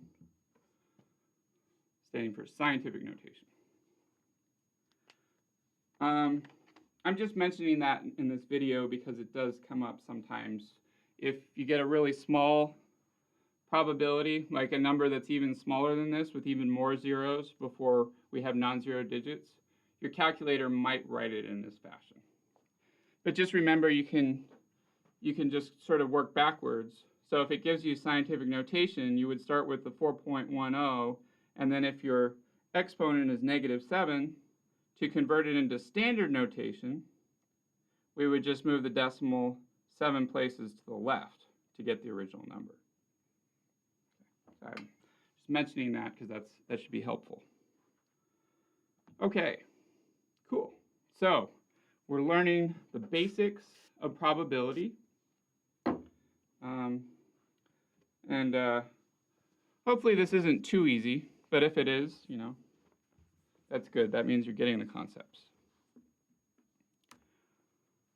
standing for scientific notation. I'm just mentioning that in this video because it does come up sometimes. If you get a really small probability, like a number that's even smaller than this with even more zeros before we have non-zero digits, your calculator might write it in this fashion. But just remember, you can just sort of work backwards. So if it gives you scientific notation, you would start with the 4.10, and then if your exponent is negative 7, to convert it into standard notation, we would just move the decimal 7 places to the left to get the original number. So I'm just mentioning that because that should be helpful. Okay, cool. So we're learning the basics of probability. Hopefully this isn't too easy, but if it is, that's good. That means you're getting the concepts.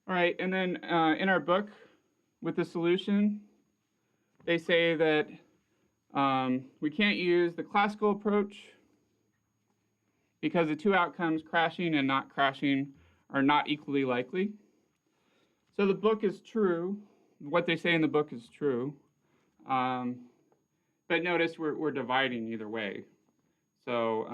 All right, and then in our book with the solution, they say that we can't use the classical approach because the two outcomes, crashing and not crashing, are not equally likely. So the book is true. What they say in the book is true. But notice we're dividing either way. So,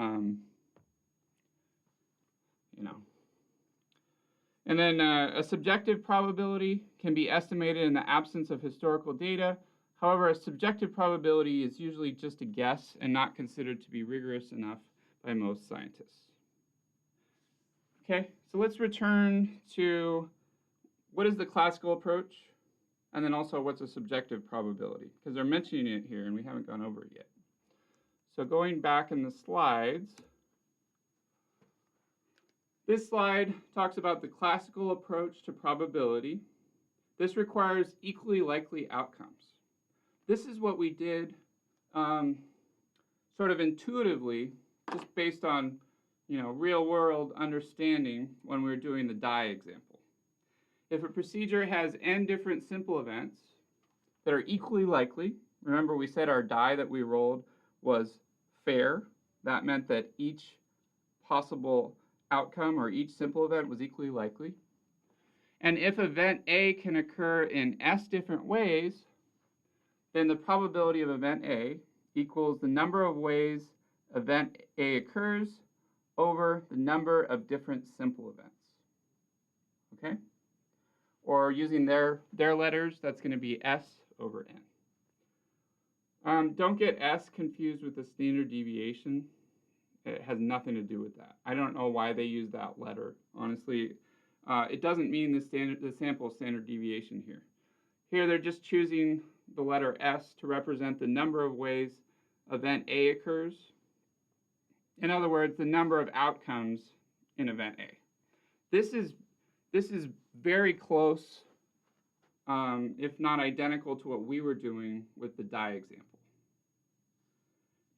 And then a subjective probability can be estimated in the absence of historical data. However, a subjective probability is usually just a guess and not considered to be rigorous enough by most scientists. Okay, so let's return to what is the classical approach, and then also what's a subjective probability, because they're mentioning it here and we haven't gone over it yet. So going back in the slides, this slide talks about the classical approach to probability. This requires equally likely outcomes. This is what we did sort of intuitively, just based on real-world understanding when we were doing the die example. If a procedure has n different simple events that are equally likely, remember we said our die that we rolled was fair. That meant that each possible outcome or each simple event was equally likely. And if event A can occur in S different ways, then the probability of event A equals the number of ways event A occurs over the number of different simple events. Okay? Or using their letters, that's going to be S over N. Don't get S confused with the standard deviation. It has nothing to do with that. I don't know why they use that letter. Honestly, it doesn't mean the sample standard deviation here. Here they're just choosing the letter S to represent the number of ways event A occurs. In other words, the number of outcomes in event A. This is very close, if not identical, to what we were doing with the die example.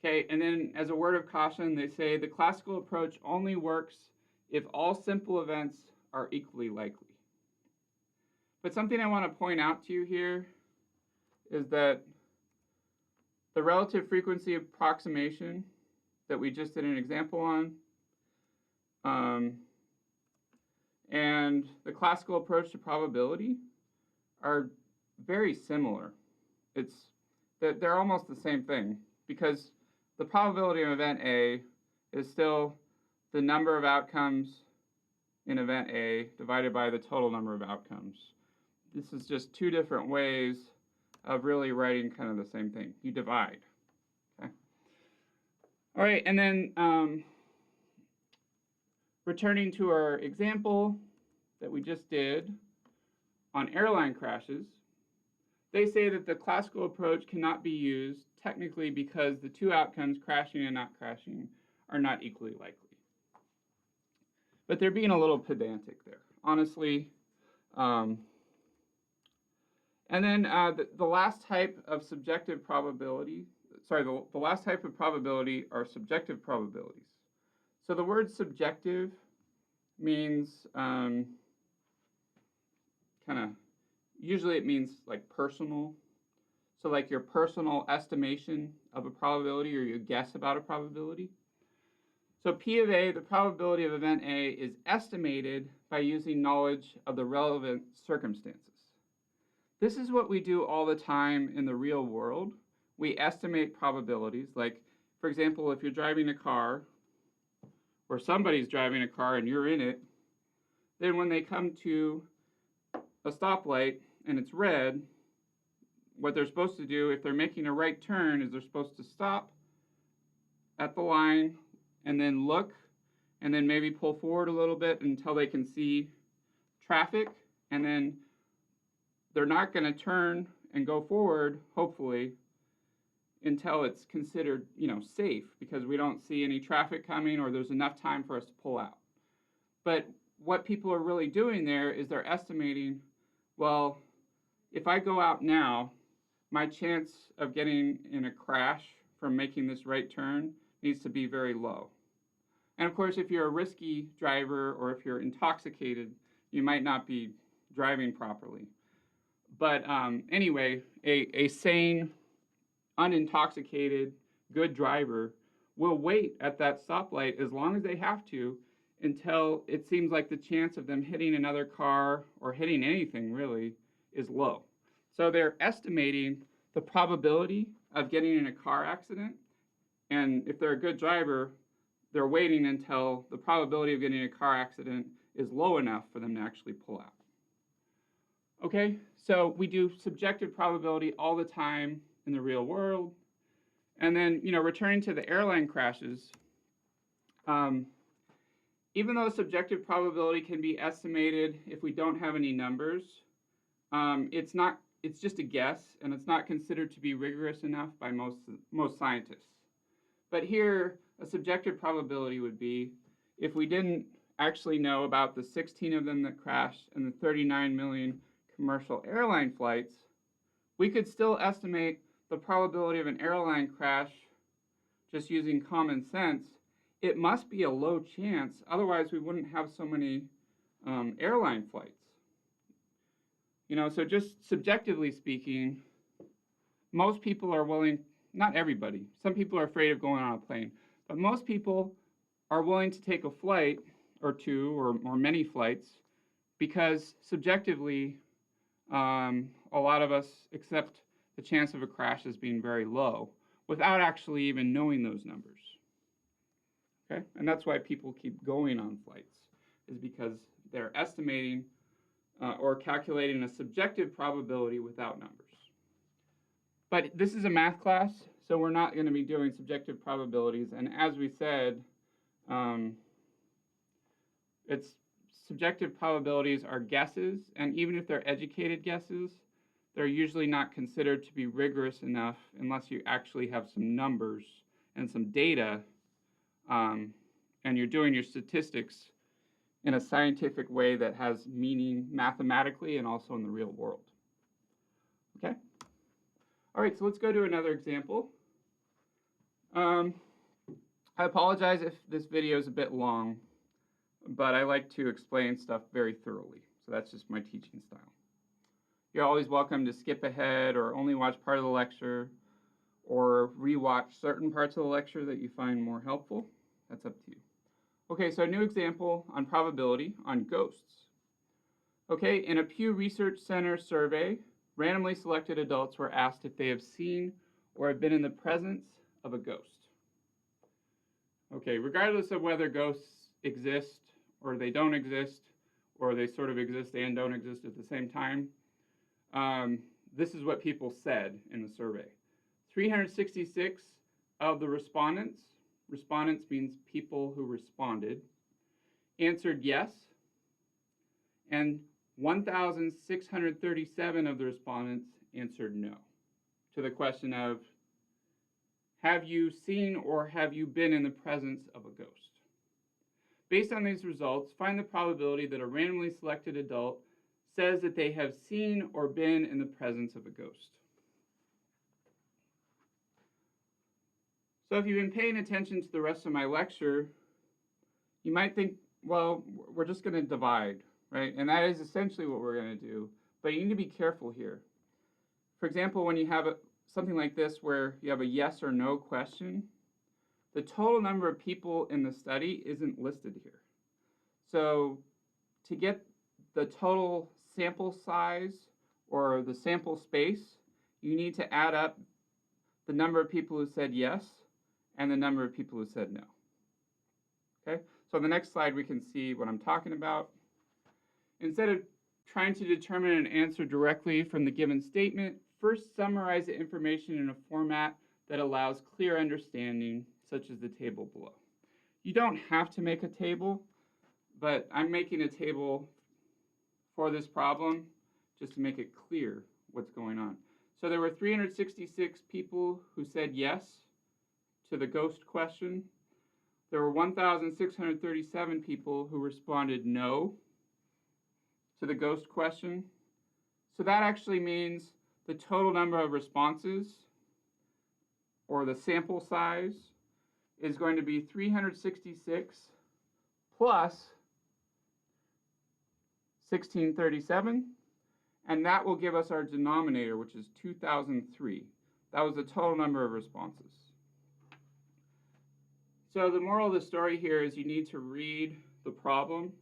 Okay, and then as a word of caution, they say the classical approach only works if all simple events are equally likely. But something I want to point out to you here is that the relative frequency approximation that we just did an example on, and the classical approach to probability are very similar. It's that they're almost the same thing, because the probability of event A is still the number of outcomes in event A divided by the total number of outcomes. This is just two different ways of really writing kind of the same thing. You divide. Okay. All right, and then returning to our example that we just did on airline crashes, they say that the classical approach cannot be used technically because the two outcomes, crashing and not crashing, are not equally likely. But they're being a little pedantic there, honestly. And then the last type of subjective probability, the last type of probability are subjective probabilities. So the word subjective means usually it means like personal. So like your personal estimation of a probability or your guess about a probability. So P of A, the probability of event A, is estimated by using knowledge of the relevant circumstances. This is what we do all the time in the real world. We estimate probabilities. Like, for example, if you're driving a car, or somebody's driving a car and you're in it, then when they come to a stoplight and it's red, what they're supposed to do, if they're making a right turn, is they're supposed to stop at the line and then look and then maybe pull forward a little bit until they can see traffic, and then they're not going to turn and go forward, hopefully, until it's considered, safe, because we don't see any traffic coming or there's enough time for us to pull out. But what people are really doing there is they're estimating, well, if I go out now, my chance of getting in a crash from making this right turn needs to be very low. And of course, if you're a risky driver or if you're intoxicated, you might not be driving properly. But anyway, a sane, unintoxicated, good driver will wait at that stoplight as long as they have to until it seems like the chance of them hitting another car or hitting anything really is low. So they're estimating the probability of getting in a car accident, and if they're a good driver, they're waiting until the probability of getting in a car accident is low enough for them to actually pull out. Okay, so we do subjective probability all the time in the real world. And then, returning to the airline crashes, even though subjective probability can be estimated if we don't have any numbers, it's just a guess, and it's not considered to be rigorous enough by most scientists. But here, a subjective probability would be if we didn't actually know about the 16 of them that crashed and the 39 million commercial airline flights, we could still estimate the probability of an airline crash just using common sense. It must be a low chance, otherwise we wouldn't have so many airline flights. So just subjectively speaking, most people are willing, not everybody, some people are afraid of going on a plane, but most people are willing to take a flight or two or many flights because subjectively, a lot of us accept the chance of a crash as being very low without actually even knowing those numbers. Okay, and that's why people keep going on flights, is because they're estimating or calculating a subjective probability without numbers. But this is a math class, so we're not going to be doing subjective probabilities. And as we said, subjective probabilities are guesses, and even if they're educated guesses, they're usually not considered to be rigorous enough unless you actually have some numbers and some data, and you're doing your statistics in a scientific way that has meaning mathematically and also in the real world. Okay? All right, so let's go to another example. I apologize if this video is a bit long, but I like to explain stuff very thoroughly. So that's just my teaching style. You're always welcome to skip ahead or only watch part of the lecture or rewatch certain parts of the lecture that you find more helpful. That's up to you. Okay, so a new example on probability on ghosts. Okay, in a Pew Research Center survey, randomly selected adults were asked if they have seen or have been in the presence of a ghost. Okay, regardless of whether ghosts exist or they don't exist, or they sort of exist and don't exist at the same time, this is what people said in the survey. 366 of the respondents means people who responded, answered yes, and 1,637 of the respondents answered no to the question of, have you seen or have you been in the presence of a ghost? Based on these results, find the probability that a randomly selected adult says that they have seen or been in the presence of a ghost. So if you've been paying attention to the rest of my lecture, you might think, well, we're just going to divide, right? And that is essentially what we're going to do. But you need to be careful here. For example, when you have something like this where you have a yes or no question, the total number of people in the study isn't listed here. So to get the total sample size or the sample space, you need to add up the number of people who said yes and the number of people who said no. Okay, so on the next slide we can see what I'm talking about. Instead of trying to determine an answer directly from the given statement, first summarize the information in a format that allows clear understanding, such as the table below. You don't have to make a table, but I'm making a table for this problem just to make it clear what's going on. So there were 366 people who said yes to the ghost question. There were 1,637 people who responded no to the ghost question. So that actually means the total number of responses, or the sample size, is going to be 366 plus 1637, and that will give us our denominator, which is 2003. That was the total number of responses. So the moral of the story here is you need to read the problem,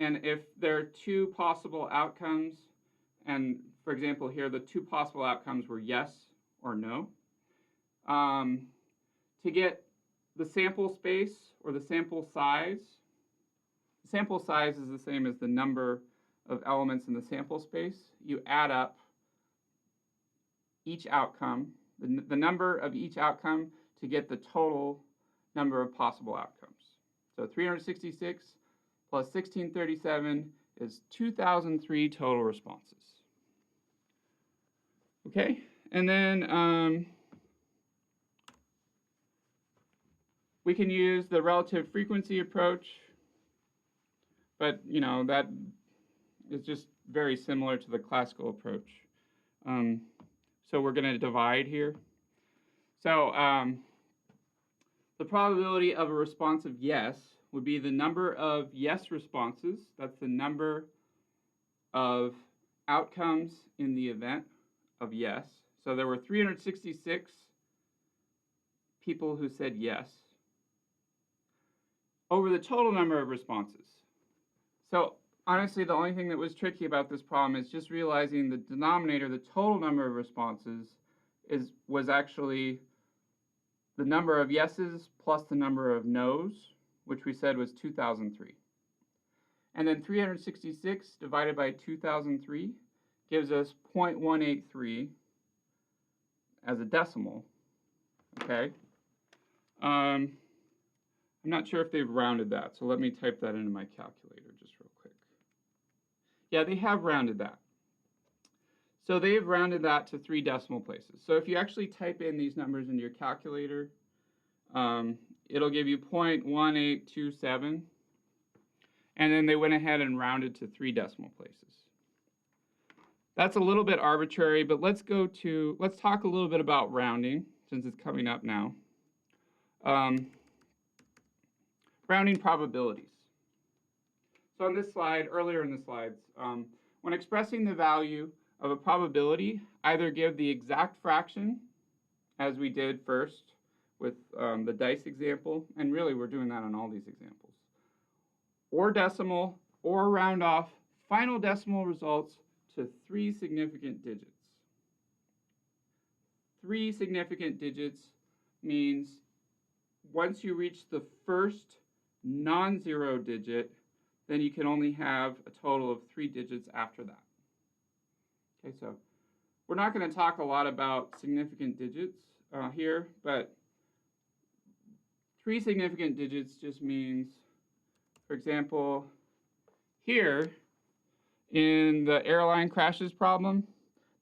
and if there are two possible outcomes, and for example here the two possible outcomes were yes or no, to get the sample space or the sample size is the same as the number of elements in the sample space. You add up each outcome, the number of each outcome, to get the total number of possible outcomes. So 366 plus 1637 is 2003 total responses. Okay, and then we can use the relative frequency approach, but you know that is just very similar to the classical approach. So we're going to divide here. So the probability of a response of yes would be the number of yes responses. That's the number of outcomes in the event of yes. So there were 366 people who said yes over the total number of responses. So honestly, the only thing that was tricky about this problem is just realizing the denominator, the total number of responses, was actually the number of yeses plus the number of no's, which we said was 2003. And then 366 divided by 2003 gives us 0.183 as a decimal, okay? I'm not sure if they've rounded that, so let me type that into my calculator just real quick. Yeah, they have rounded that. So they've rounded that to 3 decimal places. So if you actually type in these numbers into your calculator, it'll give you 0.1827, and then they went ahead and rounded to 3 decimal places. That's a little bit arbitrary, but let's talk a little bit about rounding, since it's coming up now. Rounding probabilities. So on this slide, earlier in the slides, when expressing the value of a probability, either give the exact fraction, as we did first with the dice example, and really we're doing that on all these examples, or decimal, or round off final decimal results to 3 significant digits. 3 significant digits means once you reach the first non-zero digit, then you can only have a total of 3 digits after that. Okay, so we're not going to talk a lot about significant digits here, but 3 significant digits just means, for example, here in the airline crashes problem,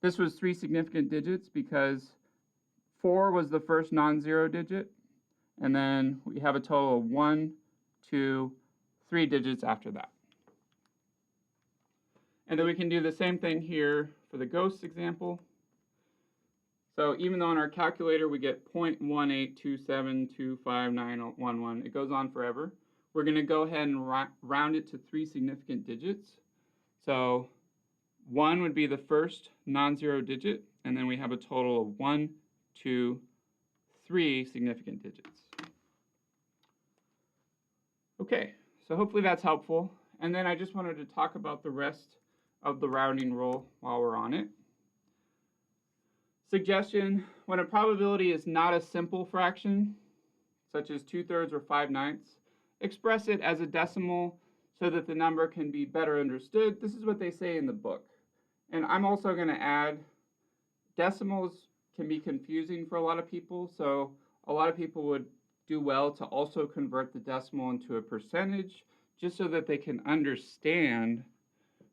this was 3 significant digits because 4 was the first non-zero digit, and then we have a total of 1, 2, 3 digits after that. And then we can do the same thing here for the ghosts example. So even though in our calculator we get 0.182725911, it goes on forever, we're going to go ahead and round it to 3 significant digits. So 1 would be the first non-zero digit, and then we have a total of 1, 2, 3 significant digits. Okay, so hopefully that's helpful. And then I just wanted to talk about the rest of the rounding rule while we're on it. Suggestion: when a probability is not a simple fraction, such as 2/3 or 5/9, express it as a decimal so that the number can be better understood. This is what they say in the book. And I'm also going to add, decimals can be confusing for a lot of people, so a lot of people would do well to also convert the decimal into a percentage, just so that they can understand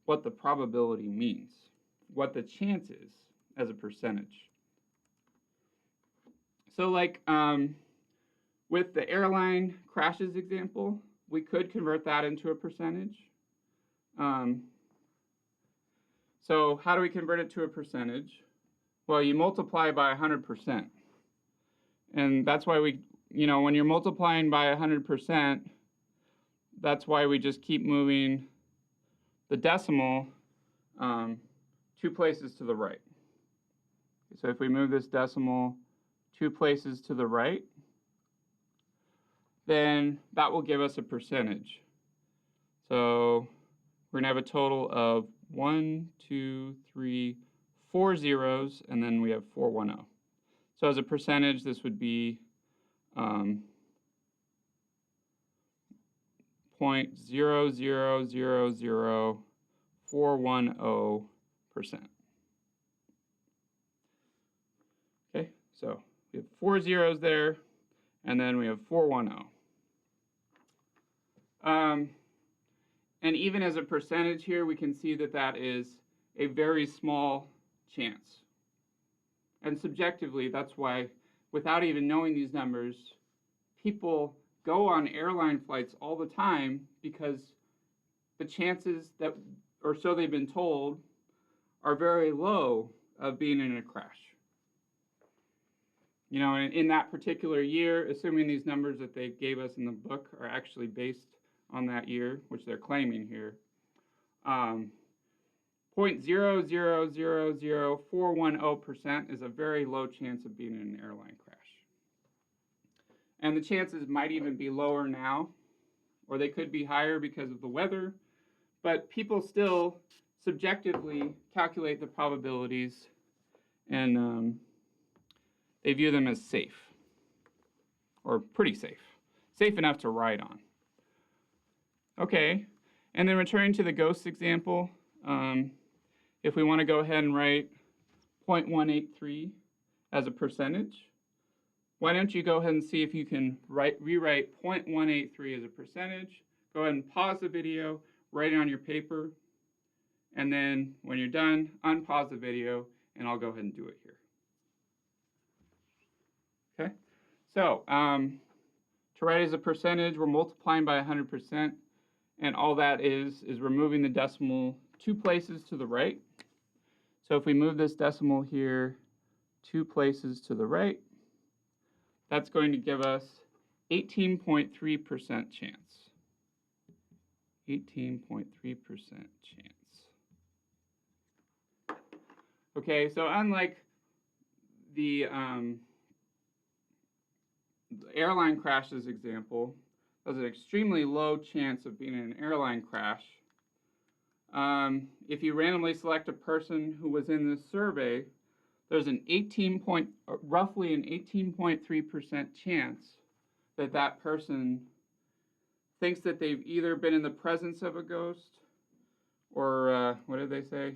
what the probability means, what the chance is as a percentage. So like with the airline crashes example, we could convert that into a percentage. So how do we convert it to a percentage? Well, you multiply by 100%. And that's why we, when you're multiplying by 100%, that's why we just keep moving the decimal 2 places to the right. So if we move this decimal 2 places to the right, then that will give us a percentage. So we're going to have a total of 1, 2, 3, 4 zeros, and then we have 410. So as a percentage, this would be 0.0000410%. Okay, so we have 4 zeros there, and then we have 410. And even as a percentage here, we can see that that is a very small chance. And subjectively, that's why, without even knowing these numbers, people go on airline flights all the time because the chances that, or so they've been told, are very low of being in a crash. In that particular year, assuming these numbers that they gave us in the book are actually based on that year, which they're claiming here, 0.0000410% is a very low chance of being in an airline crash. And the chances might even be lower now, or they could be higher because of the weather, but people still subjectively calculate the probabilities, and they view them as safe, or pretty safe enough to ride on. Okay, and then returning to the ghost example, if we want to go ahead and write 0.183 as a percentage, why don't you go ahead and see if you can rewrite 0.183 as a percentage. Go ahead and pause the video, write it on your paper, and then when you're done, unpause the video, and I'll go ahead and do it here. Okay, so to write as a percentage, we're multiplying by 100%, and all that is removing the decimal 2 places to the right. So if we move this decimal here 2 places to the right, that's going to give us 18.3% chance. 18.3% chance. Okay, so unlike the airline crashes example, there's an extremely low chance of being in an airline crash. If you randomly select a person who was in this survey, there's an roughly an 18.3% chance that that person thinks that they've either been in the presence of a ghost or, what did they say?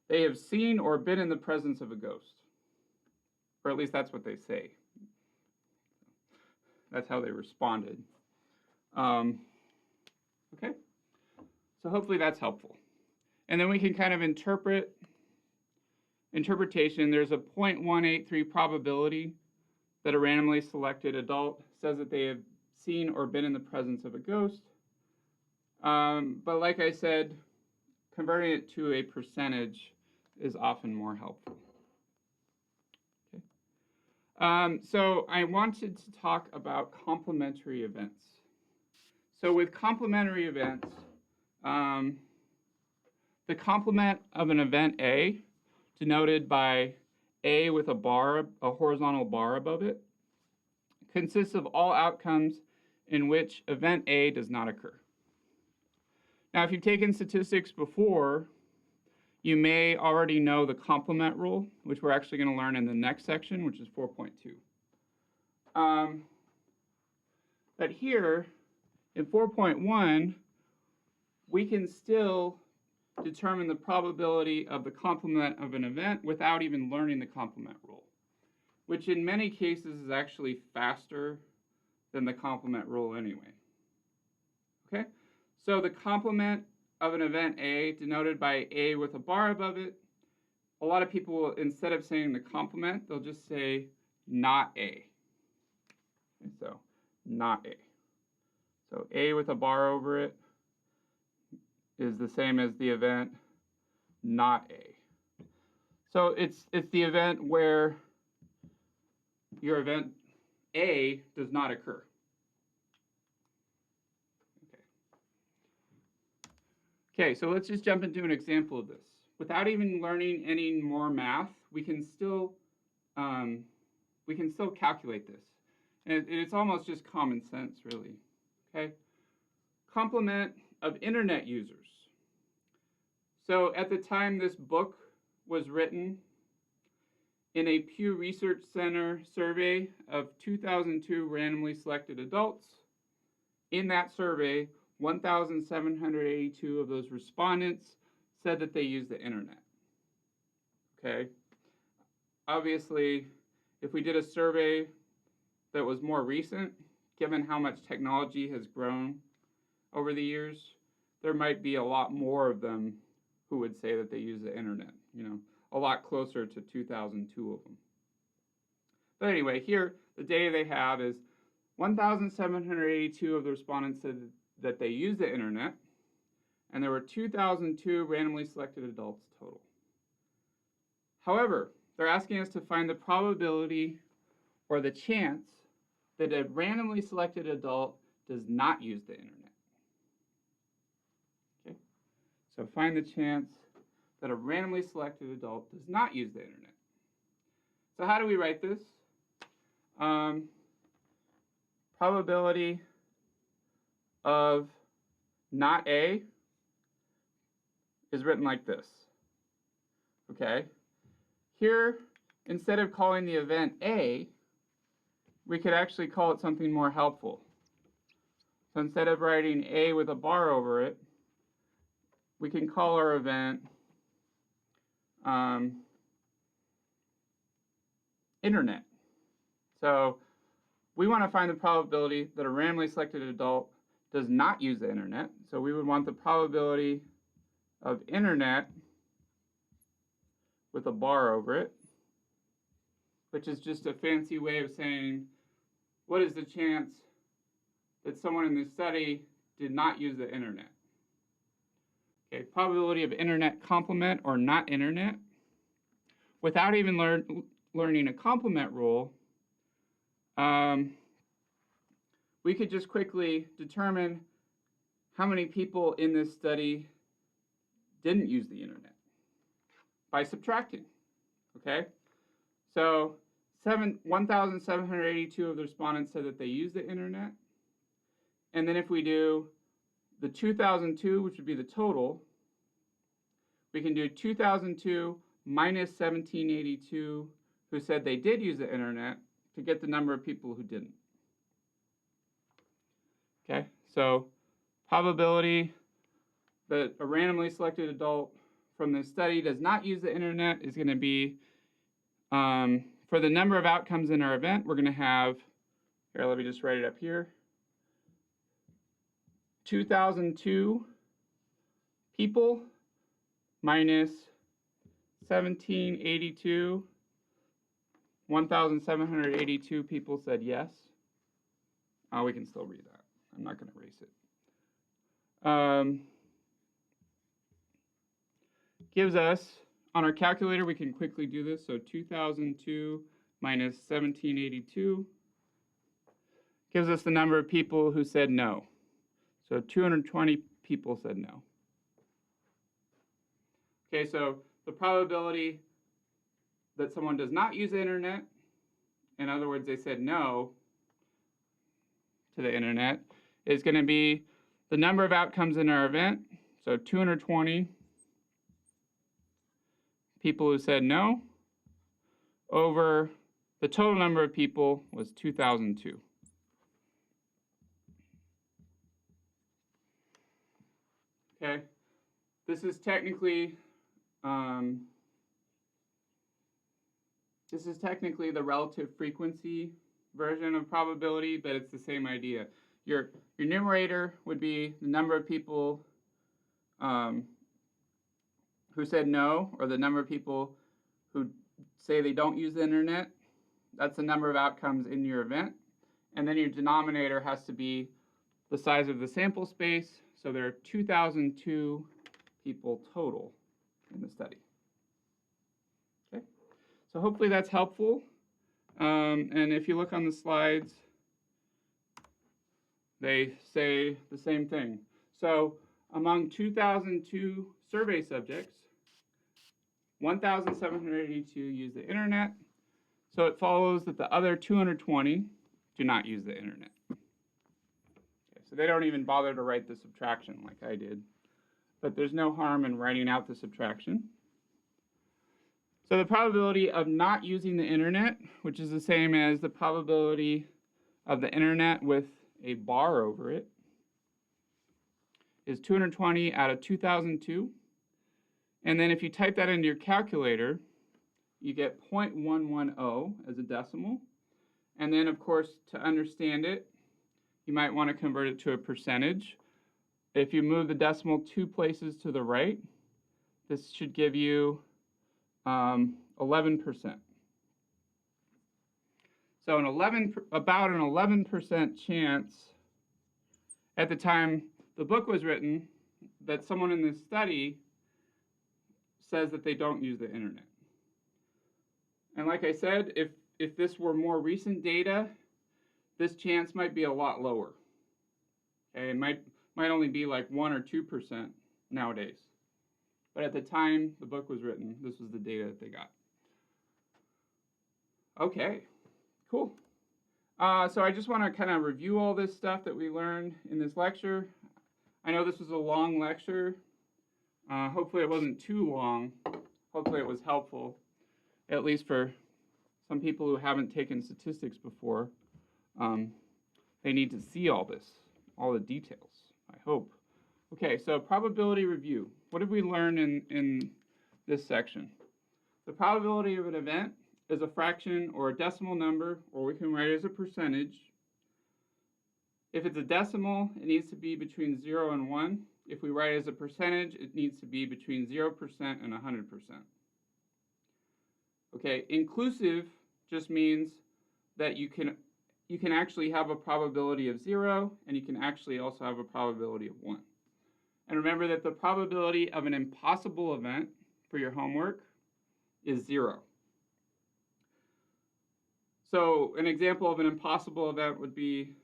They have seen or been in the presence of a ghost. Or at least that's what they say. That's how they responded. Okay, so hopefully that's helpful. And then we can kind of interpretation. There's a 0.183 probability that a randomly selected adult says that they have seen or been in the presence of a ghost. But like I said, converting it to a percentage is often more helpful. Okay. So I wanted to talk about complementary events. So with complementary events, the complement of an event A, denoted by A with a horizontal bar above it, consists of all outcomes in which event A does not occur. Now, if you've taken statistics before, you may already know the complement rule, which we're actually going to learn in the next section, which is 4.2. But here, in 4.1, we can still determine the probability of the complement of an event without even learning the complement rule, which in many cases is actually faster than the complement rule anyway. Okay, so the complement of an event A, denoted by A with a bar above it, a lot of people will, instead of saying the complement, they'll just say not A. And so not A. So A with a bar over it is the same as the event not A. So it's the event where your event A does not occur. Okay, so let's just jump into an example of this. Without even learning any more math, we can still calculate this. And it's almost just common sense, really. Okay, complement of internet users. So at the time this book was written, in a Pew Research Center survey of 2002 randomly selected adults, in that survey, 1,782 of those respondents said that they use the internet. Okay, obviously, if we did a survey that was more recent, given how much technology has grown over the years, there might be a lot more of them who would say that they use the internet, a lot closer to 2,002 of them. But anyway, here, the data they have is 1,782 of the respondents said that they use the internet, and there were 2,002 randomly selected adults total. However, they're asking us to find the probability or the chance that a randomly selected adult does not use the internet. Okay, so find the chance that a randomly selected adult does not use the internet. So how do we write this? Probability of not A is written like this. Okay, here, instead of calling the event A, we could actually call it something more helpful. So instead of writing A with a bar over it, we can call our event internet. So we want to find the probability that a randomly selected adult does not use the internet. So we would want the probability of internet with a bar over it, which is just a fancy way of saying, what is the chance that someone in this study did not use the internet? Okay, probability of internet complement or not internet. Without even learning a complement rule, we could just quickly determine how many people in this study didn't use the internet by subtracting, okay? So 1,782 of the respondents said that they use the internet. And then if we do the 2002, which would be the total, we can do 2002 minus 1,782 who said they did use the internet to get the number of people who didn't. Okay, so probability that a randomly selected adult from this study does not use the internet is going to be, for the number of outcomes in our event, we're going to have, here, let me just write it up here, 2,002 people minus 1,782. 1,782 people said yes. Oh, we can still read that. I'm not going to erase it. Gives us, on our calculator, we can quickly do this. So 2,002 minus 1,782 gives us the number of people who said no. So 220 people said no. Okay, so the probability that someone does not use the internet, in other words, they said no to the internet, is going to be the number of outcomes in our event, so 220 people who said no, over the total number of people was 2,002. Okay, this is technically the relative frequency version of probability, but it's the same idea. Your numerator would be the number of people who said no, or the number of people who say they don't use the internet. That's the number of outcomes in your event. And then your denominator has to be the size of the sample space. So there are 2,002 people total in the study. Okay, so hopefully that's helpful. And if you look on the slides, they say the same thing. So among 2,002 survey subjects, 1,782 use the internet. So it follows that the other 220 do not use the internet. Okay, so they don't even bother to write the subtraction like I did. But there's no harm in writing out the subtraction. So the probability of not using the internet, which is the same as the probability of the internet with a bar over it, is 220 out of 2,002. And then if you type that into your calculator, you get 0.110 as a decimal. And then, of course, to understand it, you might want to convert it to a percentage. If you move the decimal 2 places to the right, this should give you 11%. So about an 11% chance at the time the book was written that someone in this study says that they don't use the internet. And like I said, if this were more recent data, this chance might be a lot lower. Okay, it might only be like 1 or 2% nowadays. But at the time the book was written, this was the data that they got. Okay, cool. So I just want to kind of review all this stuff that we learned in this lecture. I know this was a long lecture. Hopefully it wasn't too long. Hopefully it was helpful, at least for some people who haven't taken statistics before. They need to see all this, all the details, I hope. Okay, so probability review. What did we learn in this section? The probability of an event is a fraction or a decimal number, or we can write it as a percentage. If it's a decimal, it needs to be between 0 and 1. If we write it as a percentage, it needs to be between 0% and 100%. Okay, inclusive just means that you can actually have a probability of 0, and you can actually also have a probability of 1. And remember that the probability of an impossible event for your homework is 0. So an example of an impossible event would be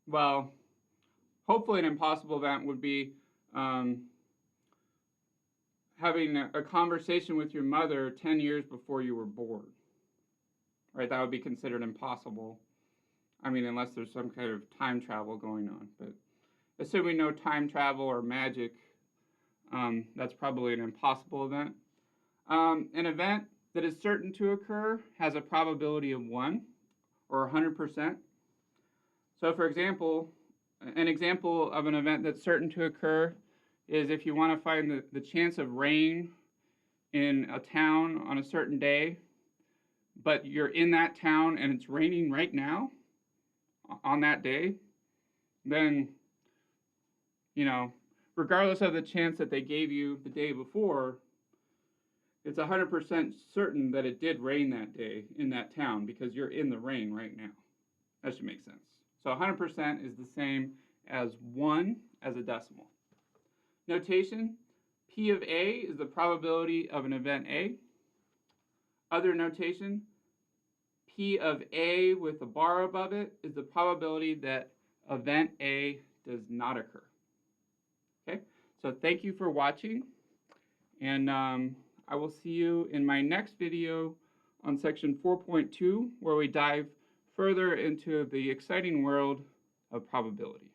well, hopefully an impossible event would be having a conversation with your mother 10 years before you were born. Right, that would be considered impossible. I mean, unless there's some kind of time travel going on. But assuming no time travel or magic, that's probably an impossible event. An event that is certain to occur has a probability of 1 or 100%. So for example, an example of an event that's certain to occur is if you want to find the chance of rain in a town on a certain day, but you're in that town and it's raining right now on that day, then, you know, regardless of the chance that they gave you the day before, it's 100% certain that it did rain that day in that town because you're in the rain right now. That should make sense. So 100% is the same as 1 as a decimal. Notation, P of A is the probability of an event A. Other notation, P of A with a bar above it is the probability that event A does not occur. Okay, so thank you for watching, and I will see you in my next video on section 4.2, where we dive further into the exciting world of probability.